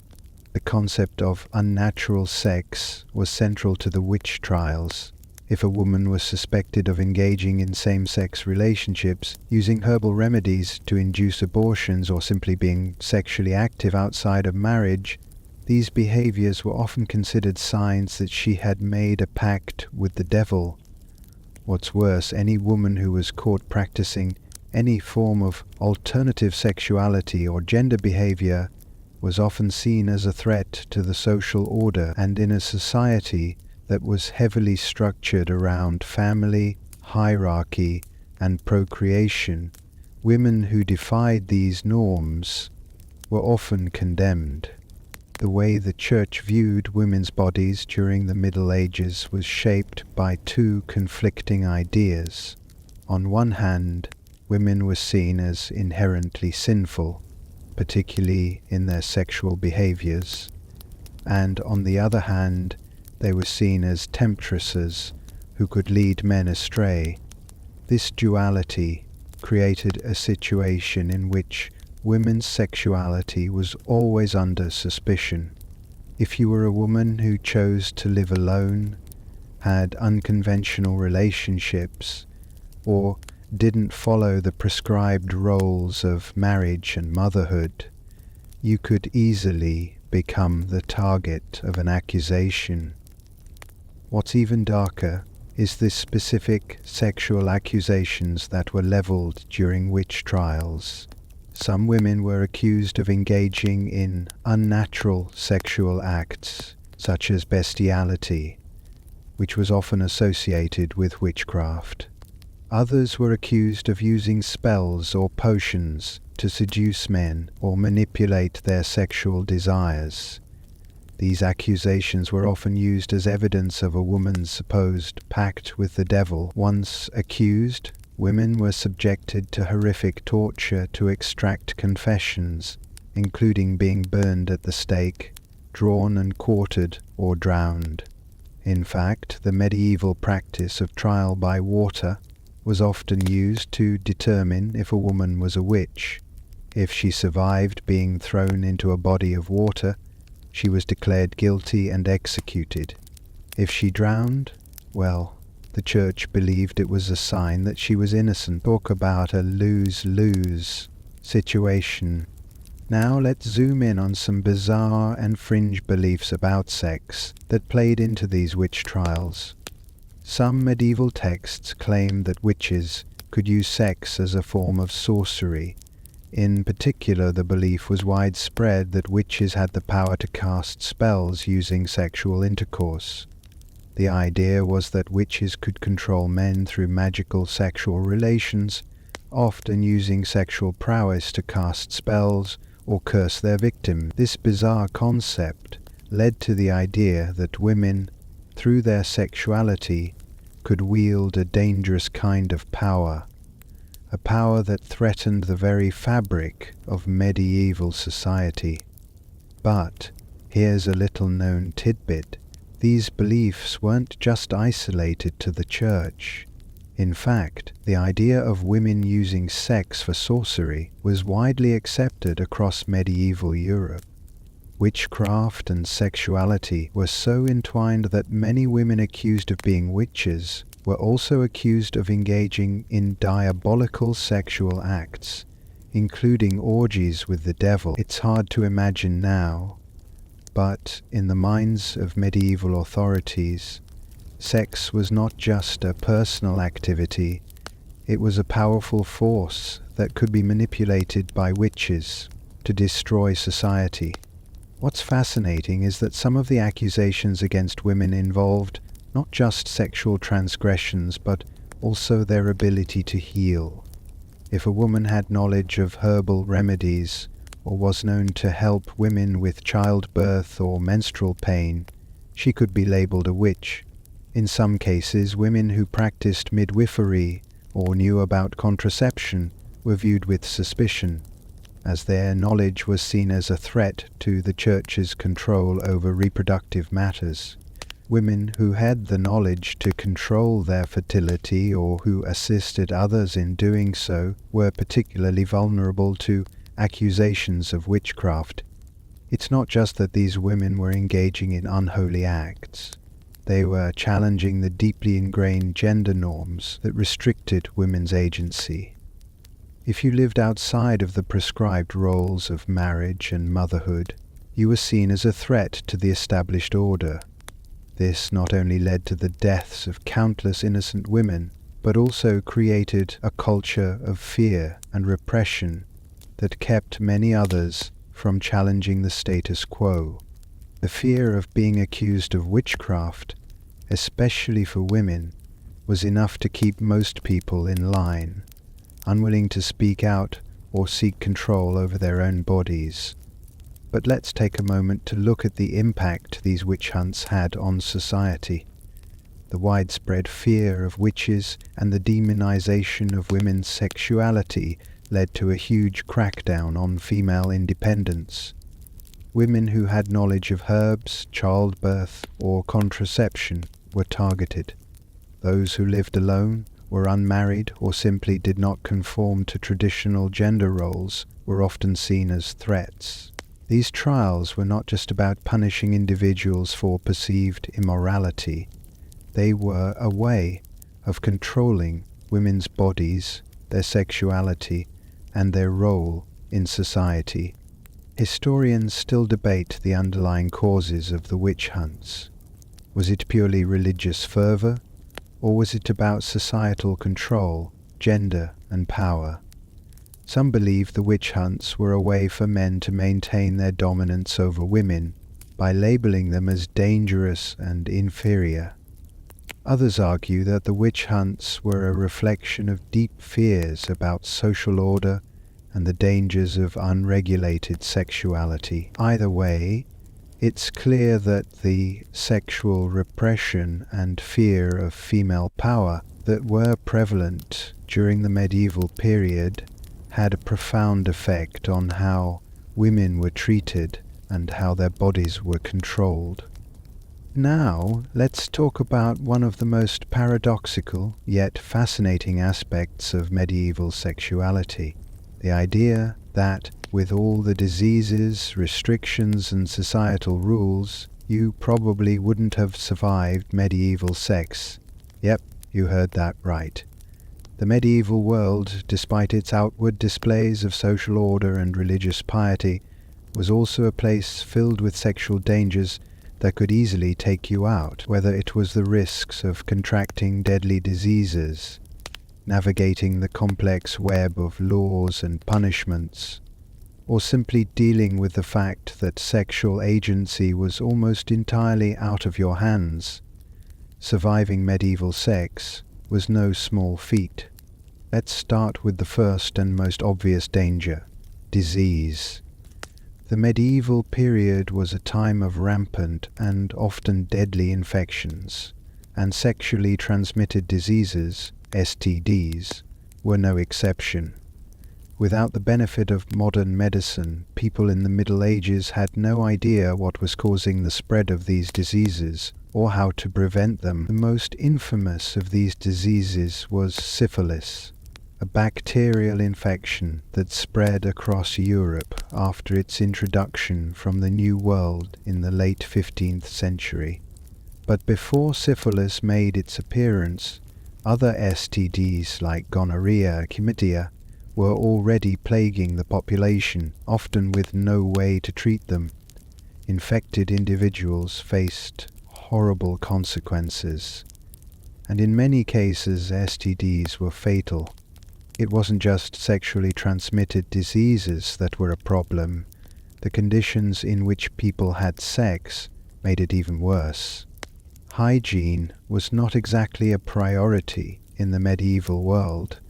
The concept of unnatural sex was central to the witch trials. If a woman was suspected of engaging in same-sex relationships, using herbal remedies to induce abortions, or simply being sexually active outside of marriage, these behaviors were often considered signs that she had made a pact with the devil. What's worse, any woman who was caught practicing any form of alternative sexuality or gender behavior was often seen as a threat to the social order, and in a society that was heavily structured around family, hierarchy, and procreation, women who defied these norms were often condemned. The way the Church viewed women's bodies during the Middle Ages was shaped by two conflicting ideas. On one hand, women were seen as inherently sinful, particularly in their sexual behaviors, and on the other hand, they were seen as temptresses who could lead men astray. This duality created a situation in which women's sexuality was always under suspicion. If you were a woman who chose to live alone, had unconventional relationships, or didn't follow the prescribed roles of marriage and motherhood, you could easily become the target of an accusation. What's even darker is the specific sexual accusations that were leveled during witch trials. Some women were accused of engaging in unnatural sexual acts, such as bestiality, which was often associated with witchcraft. Others were accused of using spells or potions to seduce men or manipulate their sexual desires. These accusations were often used as evidence of a woman's supposed pact with the devil. Once accused, women were subjected to horrific torture to extract confessions, including being burned at the stake, drawn and quartered, or drowned. In fact, the medieval practice of trial by water was often used to determine if a woman was a witch. If she survived being thrown into a body of water, she was declared guilty and executed. If she drowned, well, the Church believed it was a sign that she was innocent. Talk about a lose-lose situation. Now let's zoom in on some bizarre and fringe beliefs about sex that played into these witch trials. Some medieval texts claim that witches could use sex as a form of sorcery. In particular, the belief was widespread that witches had the power to cast spells using sexual intercourse. The idea was that witches could control men through magical sexual relations, often using sexual prowess to cast spells or curse their victim. This bizarre concept led to the idea that women, through their sexuality, could wield a dangerous kind of power, a power that threatened the very fabric of medieval society. But here's a little-known tidbit. These beliefs weren't just isolated to the Church. In fact, the idea of women using sex for sorcery was widely accepted across medieval Europe. Witchcraft and sexuality were so entwined that many women accused of being witches were also accused of engaging in diabolical sexual acts, including orgies with the devil. It's hard to imagine now, but in the minds of medieval authorities, sex was not just a personal activity, it was a powerful force that could be manipulated by witches to destroy society. What's fascinating is that some of the accusations against women involved not just sexual transgressions, but also their ability to heal. If a woman had knowledge of herbal remedies, or was known to help women with childbirth or menstrual pain, she could be labeled a witch. In some cases, women who practiced midwifery or knew about contraception were viewed with suspicion, as their knowledge was seen as a threat to the Church's control over reproductive matters. Women who had the knowledge to control their fertility or who assisted others in doing so were particularly vulnerable to accusations of witchcraft. It's not just that these women were engaging in unholy acts. They were challenging the deeply ingrained gender norms that restricted women's agency. If you lived outside of the prescribed roles of marriage and motherhood, you were seen as a threat to the established order. This not only led to the deaths of countless innocent women, but also created a culture of fear and repression that kept many others from challenging the status quo. The fear of being accused of witchcraft, especially for women, was enough to keep most people in line, unwilling to speak out or seek control over their own bodies. But let's take a moment to look at the impact these witch hunts had on society. The widespread fear of witches and the demonization of women's sexuality led to a huge crackdown on female independence. Women who had knowledge of herbs, childbirth, or contraception were targeted. Those who lived alone, were unmarried, or simply did not conform to traditional gender roles were often seen as threats. These trials were not just about punishing individuals for perceived immorality. They were a way of controlling women's bodies, their sexuality, and their role in society. Historians still debate the underlying causes of the witch hunts. Was it purely religious fervor, or was it about societal control, gender, and power? Some believe the witch hunts were a way for men to maintain their dominance over women by labeling them as dangerous and inferior. Others argue that the witch hunts were a reflection of deep fears about social order and the dangers of unregulated sexuality. Either way, it's clear that the sexual repression and fear of female power that were prevalent during the medieval period had a profound effect on how women were treated and how their bodies were controlled. Now, let's talk about one of the most paradoxical yet fascinating aspects of medieval sexuality: the idea that, with all the diseases, restrictions, and societal rules, you probably wouldn't have survived medieval sex. Yep, you heard that right. The medieval world, despite its outward displays of social order and religious piety, was also a place filled with sexual dangers that could easily take you out, whether it was the risks of contracting deadly diseases, navigating the complex web of laws and punishments, or simply dealing with the fact that sexual agency was almost entirely out of your hands. Surviving medieval sex was no small feat. Let's start with the first and most obvious danger: disease. The medieval period was a time of rampant and often deadly infections, and sexually transmitted diseases, STDs, were no exception. Without the benefit of modern medicine, people in the Middle Ages had no idea what was causing the spread of these diseases or how to prevent them. The most infamous of these diseases was syphilis, a bacterial infection that spread across Europe after its introduction from the New World in the late 15th century. But before syphilis made its appearance, other STDs like gonorrhea, chlamydia, were already plaguing the population, often with no way to treat them. Infected individuals faced horrible consequences, and in many cases STDs were fatal. It wasn't just sexually transmitted diseases that were a problem. The conditions in which people had sex made it even worse. Hygiene was not exactly a priority in the medieval world,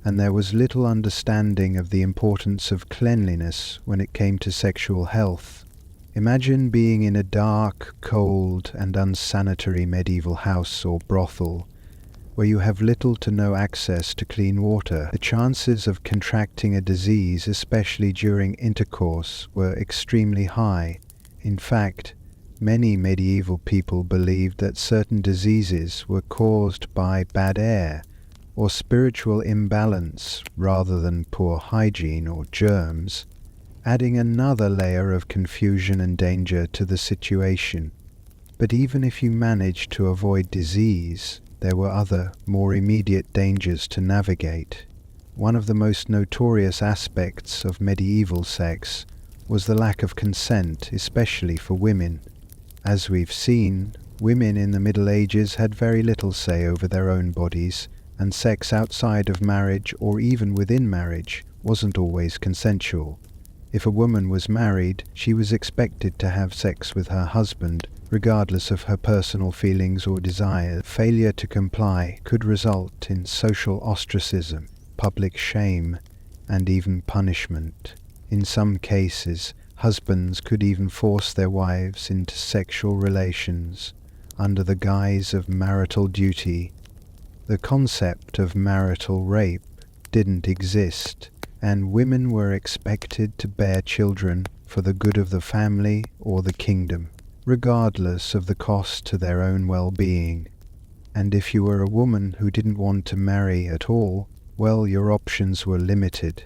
and there was little understanding of the importance of cleanliness when it came to sexual health. Imagine being in a dark, cold, and unsanitary medieval house or brothel, where you have little to no access to clean water. The chances of contracting a disease, especially during intercourse, were extremely high. In fact, many medieval people believed that certain diseases were caused by bad air or spiritual imbalance rather than poor hygiene or germs, adding another layer of confusion and danger to the situation. But even if you managed to avoid disease, there were other, more immediate dangers to navigate. One of the most notorious aspects of medieval sex was the lack of consent, especially for women. As we've seen, women in the Middle Ages had very little say over their own bodies, and sex outside of marriage or even within marriage wasn't always consensual. If a woman was married, she was expected to have sex with her husband, regardless of her personal feelings or desires. Failure to comply could result in social ostracism, public shame, and even punishment. In some cases, husbands could even force their wives into sexual relations under the guise of marital duty. The concept of marital rape didn't exist, and women were expected to bear children for the good of the family or the kingdom, regardless of the cost to their own well-being. And if you were a woman who didn't want to marry at all, well, your options were limited.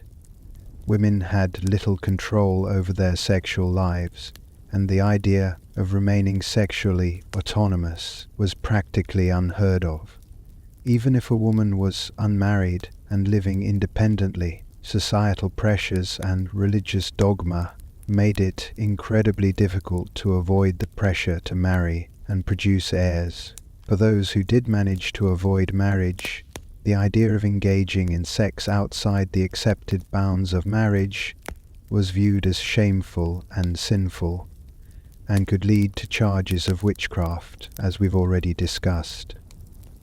Women had little control over their sexual lives, and the idea of remaining sexually autonomous was practically unheard of. Even if a woman was unmarried and living independently, societal pressures and religious dogma made it incredibly difficult to avoid the pressure to marry and produce heirs. For those who did manage to avoid marriage, the idea of engaging in sex outside the accepted bounds of marriage was viewed as shameful and sinful, and could lead to charges of witchcraft, as we've already discussed.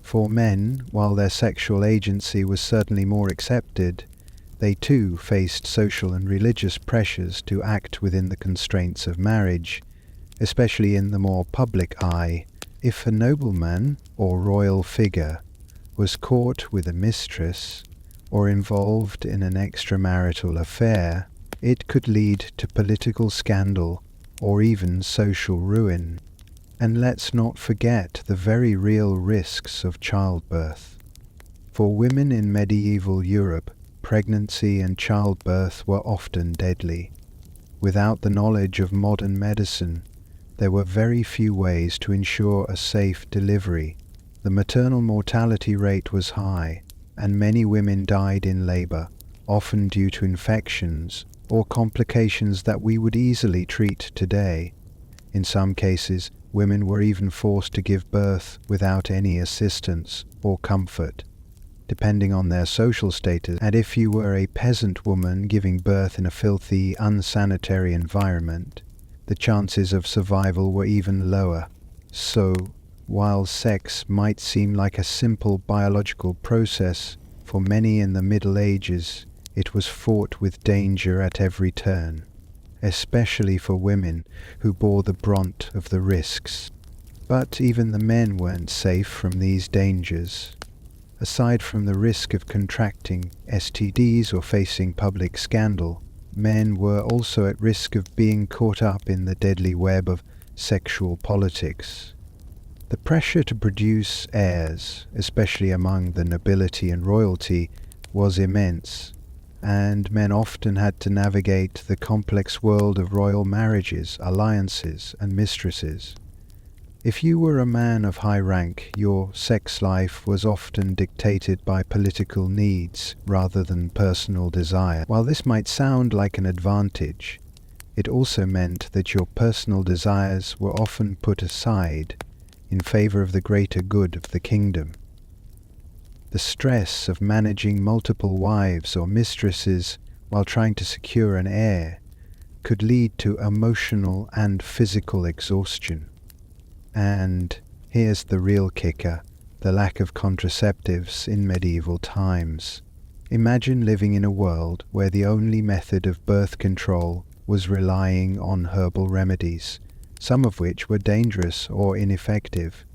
For men, while their sexual agency was certainly more accepted, they too faced social and religious pressures to act within the constraints of marriage, especially in the more public eye. If a nobleman or royal figure was caught with a mistress or involved in an extramarital affair, it could lead to political scandal or even social ruin. And let's not forget the very real risks of childbirth. For women in medieval Europe, pregnancy and childbirth were often deadly. Without the knowledge of modern medicine, there were very few ways to ensure a safe delivery. The maternal mortality rate was high, and many women died in labor, often due to infections or complications that we would easily treat today. In some cases, women were even forced to give birth without any assistance or comfort, depending on their social status. And if you were a peasant woman giving birth in a filthy, unsanitary environment, the chances of survival were even lower. So, while sex might seem like a simple biological process, for many in the Middle Ages, it was fraught with danger at every turn, especially for women who bore the brunt of the risks. But even the men weren't safe from these dangers. Aside from the risk of contracting STDs or facing public scandal, men were also at risk of being caught up in the deadly web of sexual politics. The pressure to produce heirs, especially among the nobility and royalty, was immense, and men often had to navigate the complex world of royal marriages, alliances, and mistresses. If you were a man of high rank, your sex life was often dictated by political needs rather than personal desire. While this might sound like an advantage, it also meant that your personal desires were often put aside in favor of the greater good of the kingdom. The stress of managing multiple wives or mistresses while trying to secure an heir could lead to emotional and physical exhaustion. And here's the real kicker, the lack of contraceptives in medieval times. Imagine living in a world where the only method of birth control was relying on herbal remedies, some of which were dangerous or ineffective.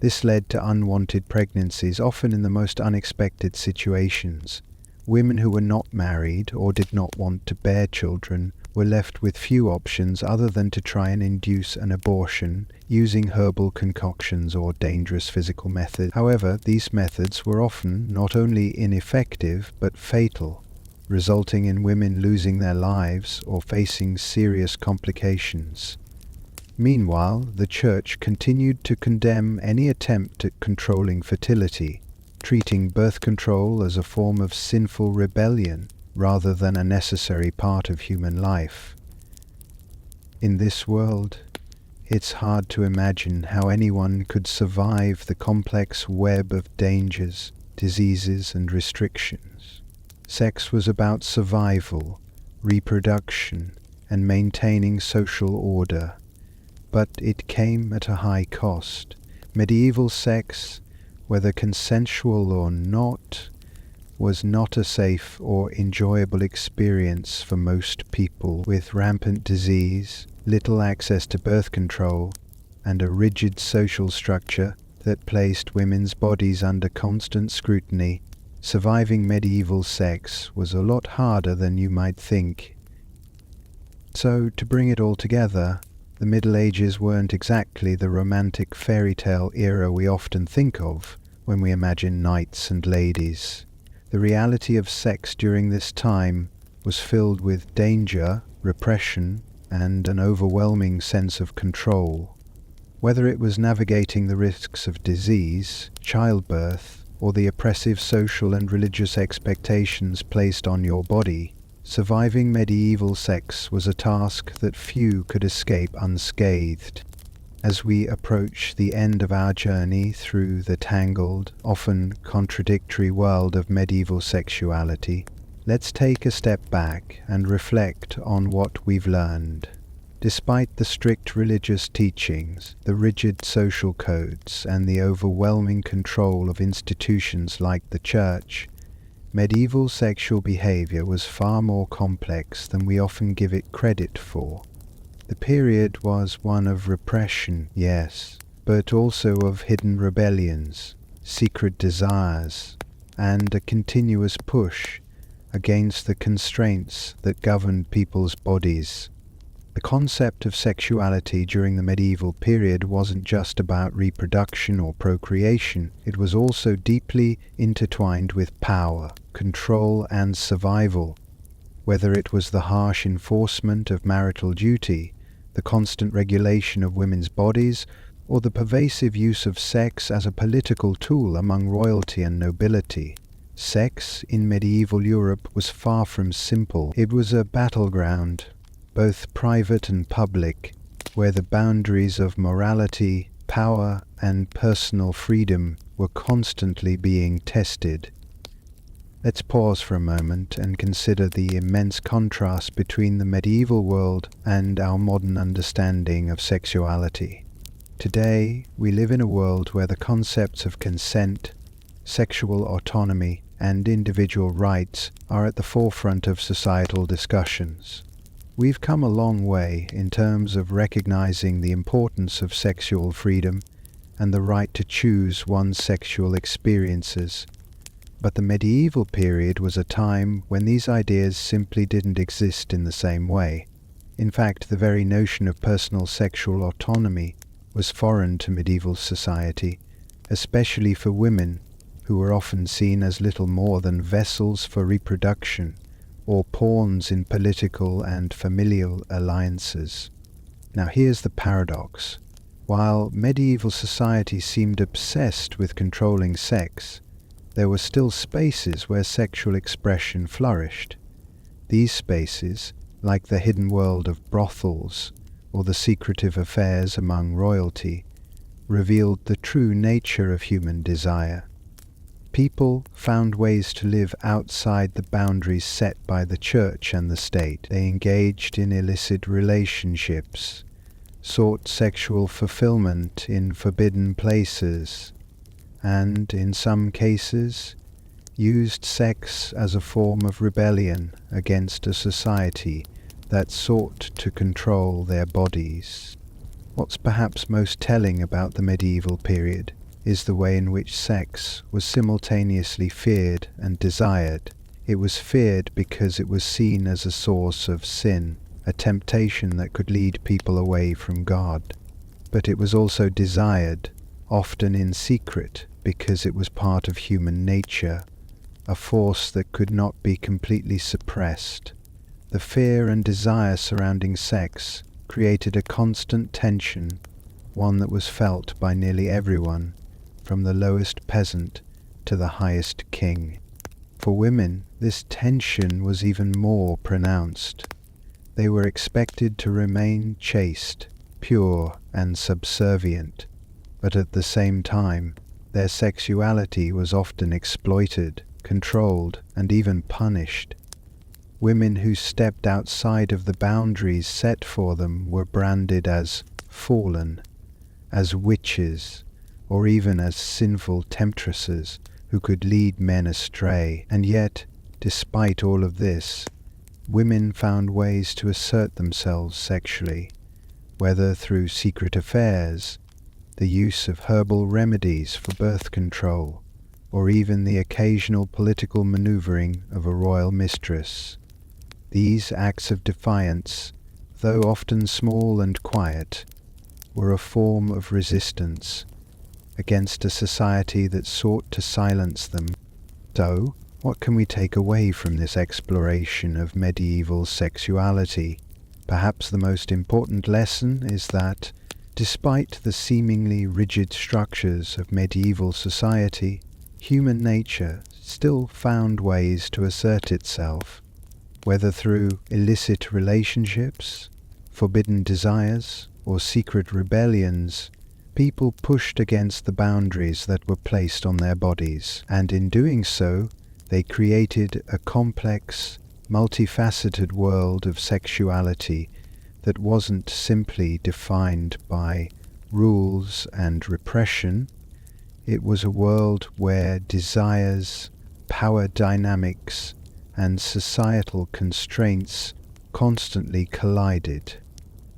This led to unwanted pregnancies, often in the most unexpected situations. Women who were not married or did not want to bear children were left with few options other than to try and induce an abortion using herbal concoctions or dangerous physical methods. However, these methods were often not only ineffective but fatal, resulting in women losing their lives or facing serious complications. Meanwhile, the Church continued to condemn any attempt at controlling fertility, treating birth control as a form of sinful rebellion rather than a necessary part of human life. In this world, it's hard to imagine how anyone could survive the complex web of dangers, diseases, and restrictions. Sex was about survival, reproduction, and maintaining social order, but it came at a high cost. Medieval sex, whether consensual or not, was not a safe or enjoyable experience for most people. With rampant disease, little access to birth control, and a rigid social structure that placed women's bodies under constant scrutiny, surviving medieval sex was a lot harder than you might think. So, to bring it all together, the Middle Ages weren't exactly the romantic fairy tale era we often think of when we imagine knights and ladies. The reality of sex during this time was filled with danger, repression, and an overwhelming sense of control. Whether it was navigating the risks of disease, childbirth, or the oppressive social and religious expectations placed on your body, surviving medieval sex was a task that few could escape unscathed. As we approach the end of our journey through the tangled, often contradictory world of medieval sexuality, let's take a step back and reflect on what we've learned. Despite the strict religious teachings, the rigid social codes, and the overwhelming control of institutions like the Church, medieval sexual behavior was far more complex than we often give it credit for. The period was one of repression, yes, but also of hidden rebellions, secret desires, and a continuous push against the constraints that governed people's bodies. The concept of sexuality during the medieval period wasn't just about reproduction or procreation, it was also deeply intertwined with power, control, and survival. Whether it was the harsh enforcement of marital duty, the constant regulation of women's bodies, or the pervasive use of sex as a political tool among royalty and nobility, sex in medieval Europe was far from simple. It was a battleground, both private and public, where the boundaries of morality, power, and personal freedom were constantly being tested. Let's pause for a moment and consider the immense contrast between the medieval world and our modern understanding of sexuality. Today, we live in a world where the concepts of consent, sexual autonomy, and individual rights are at the forefront of societal discussions. We've come a long way in terms of recognizing the importance of sexual freedom and the right to choose one's sexual experiences. But the medieval period was a time when these ideas simply didn't exist in the same way. In fact, the very notion of personal sexual autonomy was foreign to medieval society, especially for women who were often seen as little more than vessels for reproduction or pawns in political and familial alliances. Now here's the paradox. While medieval society seemed obsessed with controlling sex, there were still spaces where sexual expression flourished. These spaces, like the hidden world of brothels or the secretive affairs among royalty, revealed the true nature of human desire. People found ways to live outside the boundaries set by the church and the state. They engaged in illicit relationships, sought sexual fulfillment in forbidden places, and, in some cases, used sex as a form of rebellion against a society that sought to control their bodies. What's perhaps most telling about the medieval period is the way in which sex was simultaneously feared and desired. It was feared because it was seen as a source of sin, a temptation that could lead people away from God. But it was also desired, often in secret, because it was part of human nature, a force that could not be completely suppressed. The fear and desire surrounding sex created a constant tension, one that was felt by nearly everyone, from the lowest peasant to the highest king. For women, this tension was even more pronounced. They were expected to remain chaste, pure, and subservient, but at the same time, their sexuality was often exploited, controlled, and even punished. Women who stepped outside of the boundaries set for them were branded as fallen, as witches, or even as sinful temptresses who could lead men astray. And yet, despite all of this, women found ways to assert themselves sexually, whether through secret affairs, the use of herbal remedies for birth control, or even the occasional political maneuvering of a royal mistress. These acts of defiance, though often small and quiet, were a form of resistance against a society that sought to silence them. So, what can we take away from this exploration of medieval sexuality? Perhaps the most important lesson is that, despite the seemingly rigid structures of medieval society, human nature still found ways to assert itself, whether through illicit relationships, forbidden desires, or secret rebellions. People pushed against the boundaries that were placed on their bodies, and in doing so, they created a complex, multifaceted world of sexuality that wasn't simply defined by rules and repression. It was a world where desires, power dynamics, and societal constraints constantly collided.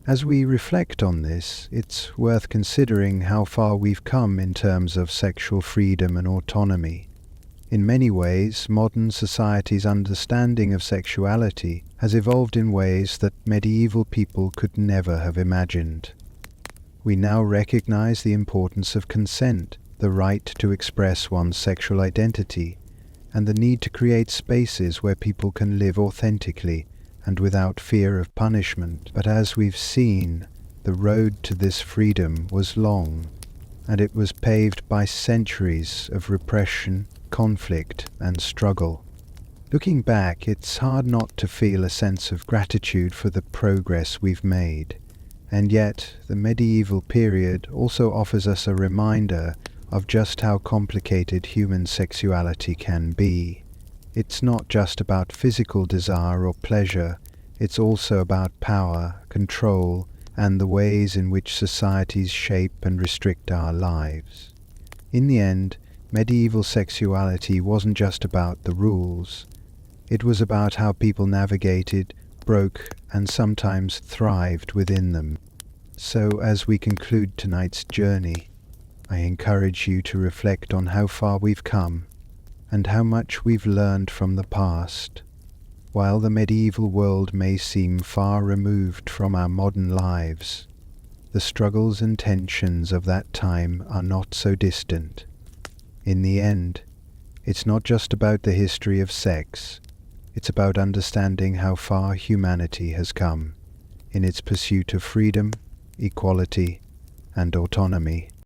As we reflect on this, it's worth considering how far we've come in terms of sexual freedom and autonomy. In many ways, modern society's understanding of sexuality has evolved in ways that medieval people could never have imagined. We now recognize the importance of consent, the right to express one's sexual identity, and the need to create spaces where people can live authentically and without fear of punishment. But as we've seen, the road to this freedom was long, and it was paved by centuries of repression, conflict, and struggle. Looking back, it's hard not to feel a sense of gratitude for the progress we've made. And yet, the medieval period also offers us a reminder of just how complicated human sexuality can be. It's not just about physical desire or pleasure, it's also about power, control, and the ways in which societies shape and restrict our lives. In the end, medieval sexuality wasn't just about the rules. It was about how people navigated, broke, and sometimes thrived within them. So, as we conclude tonight's journey, I encourage you to reflect on how far we've come and how much we've learned from the past. While the medieval world may seem far removed from our modern lives, the struggles and tensions of that time are not so distant. In the end, It's not just about the history of sex, it's about understanding how far humanity has come in its pursuit of freedom, equality, and autonomy.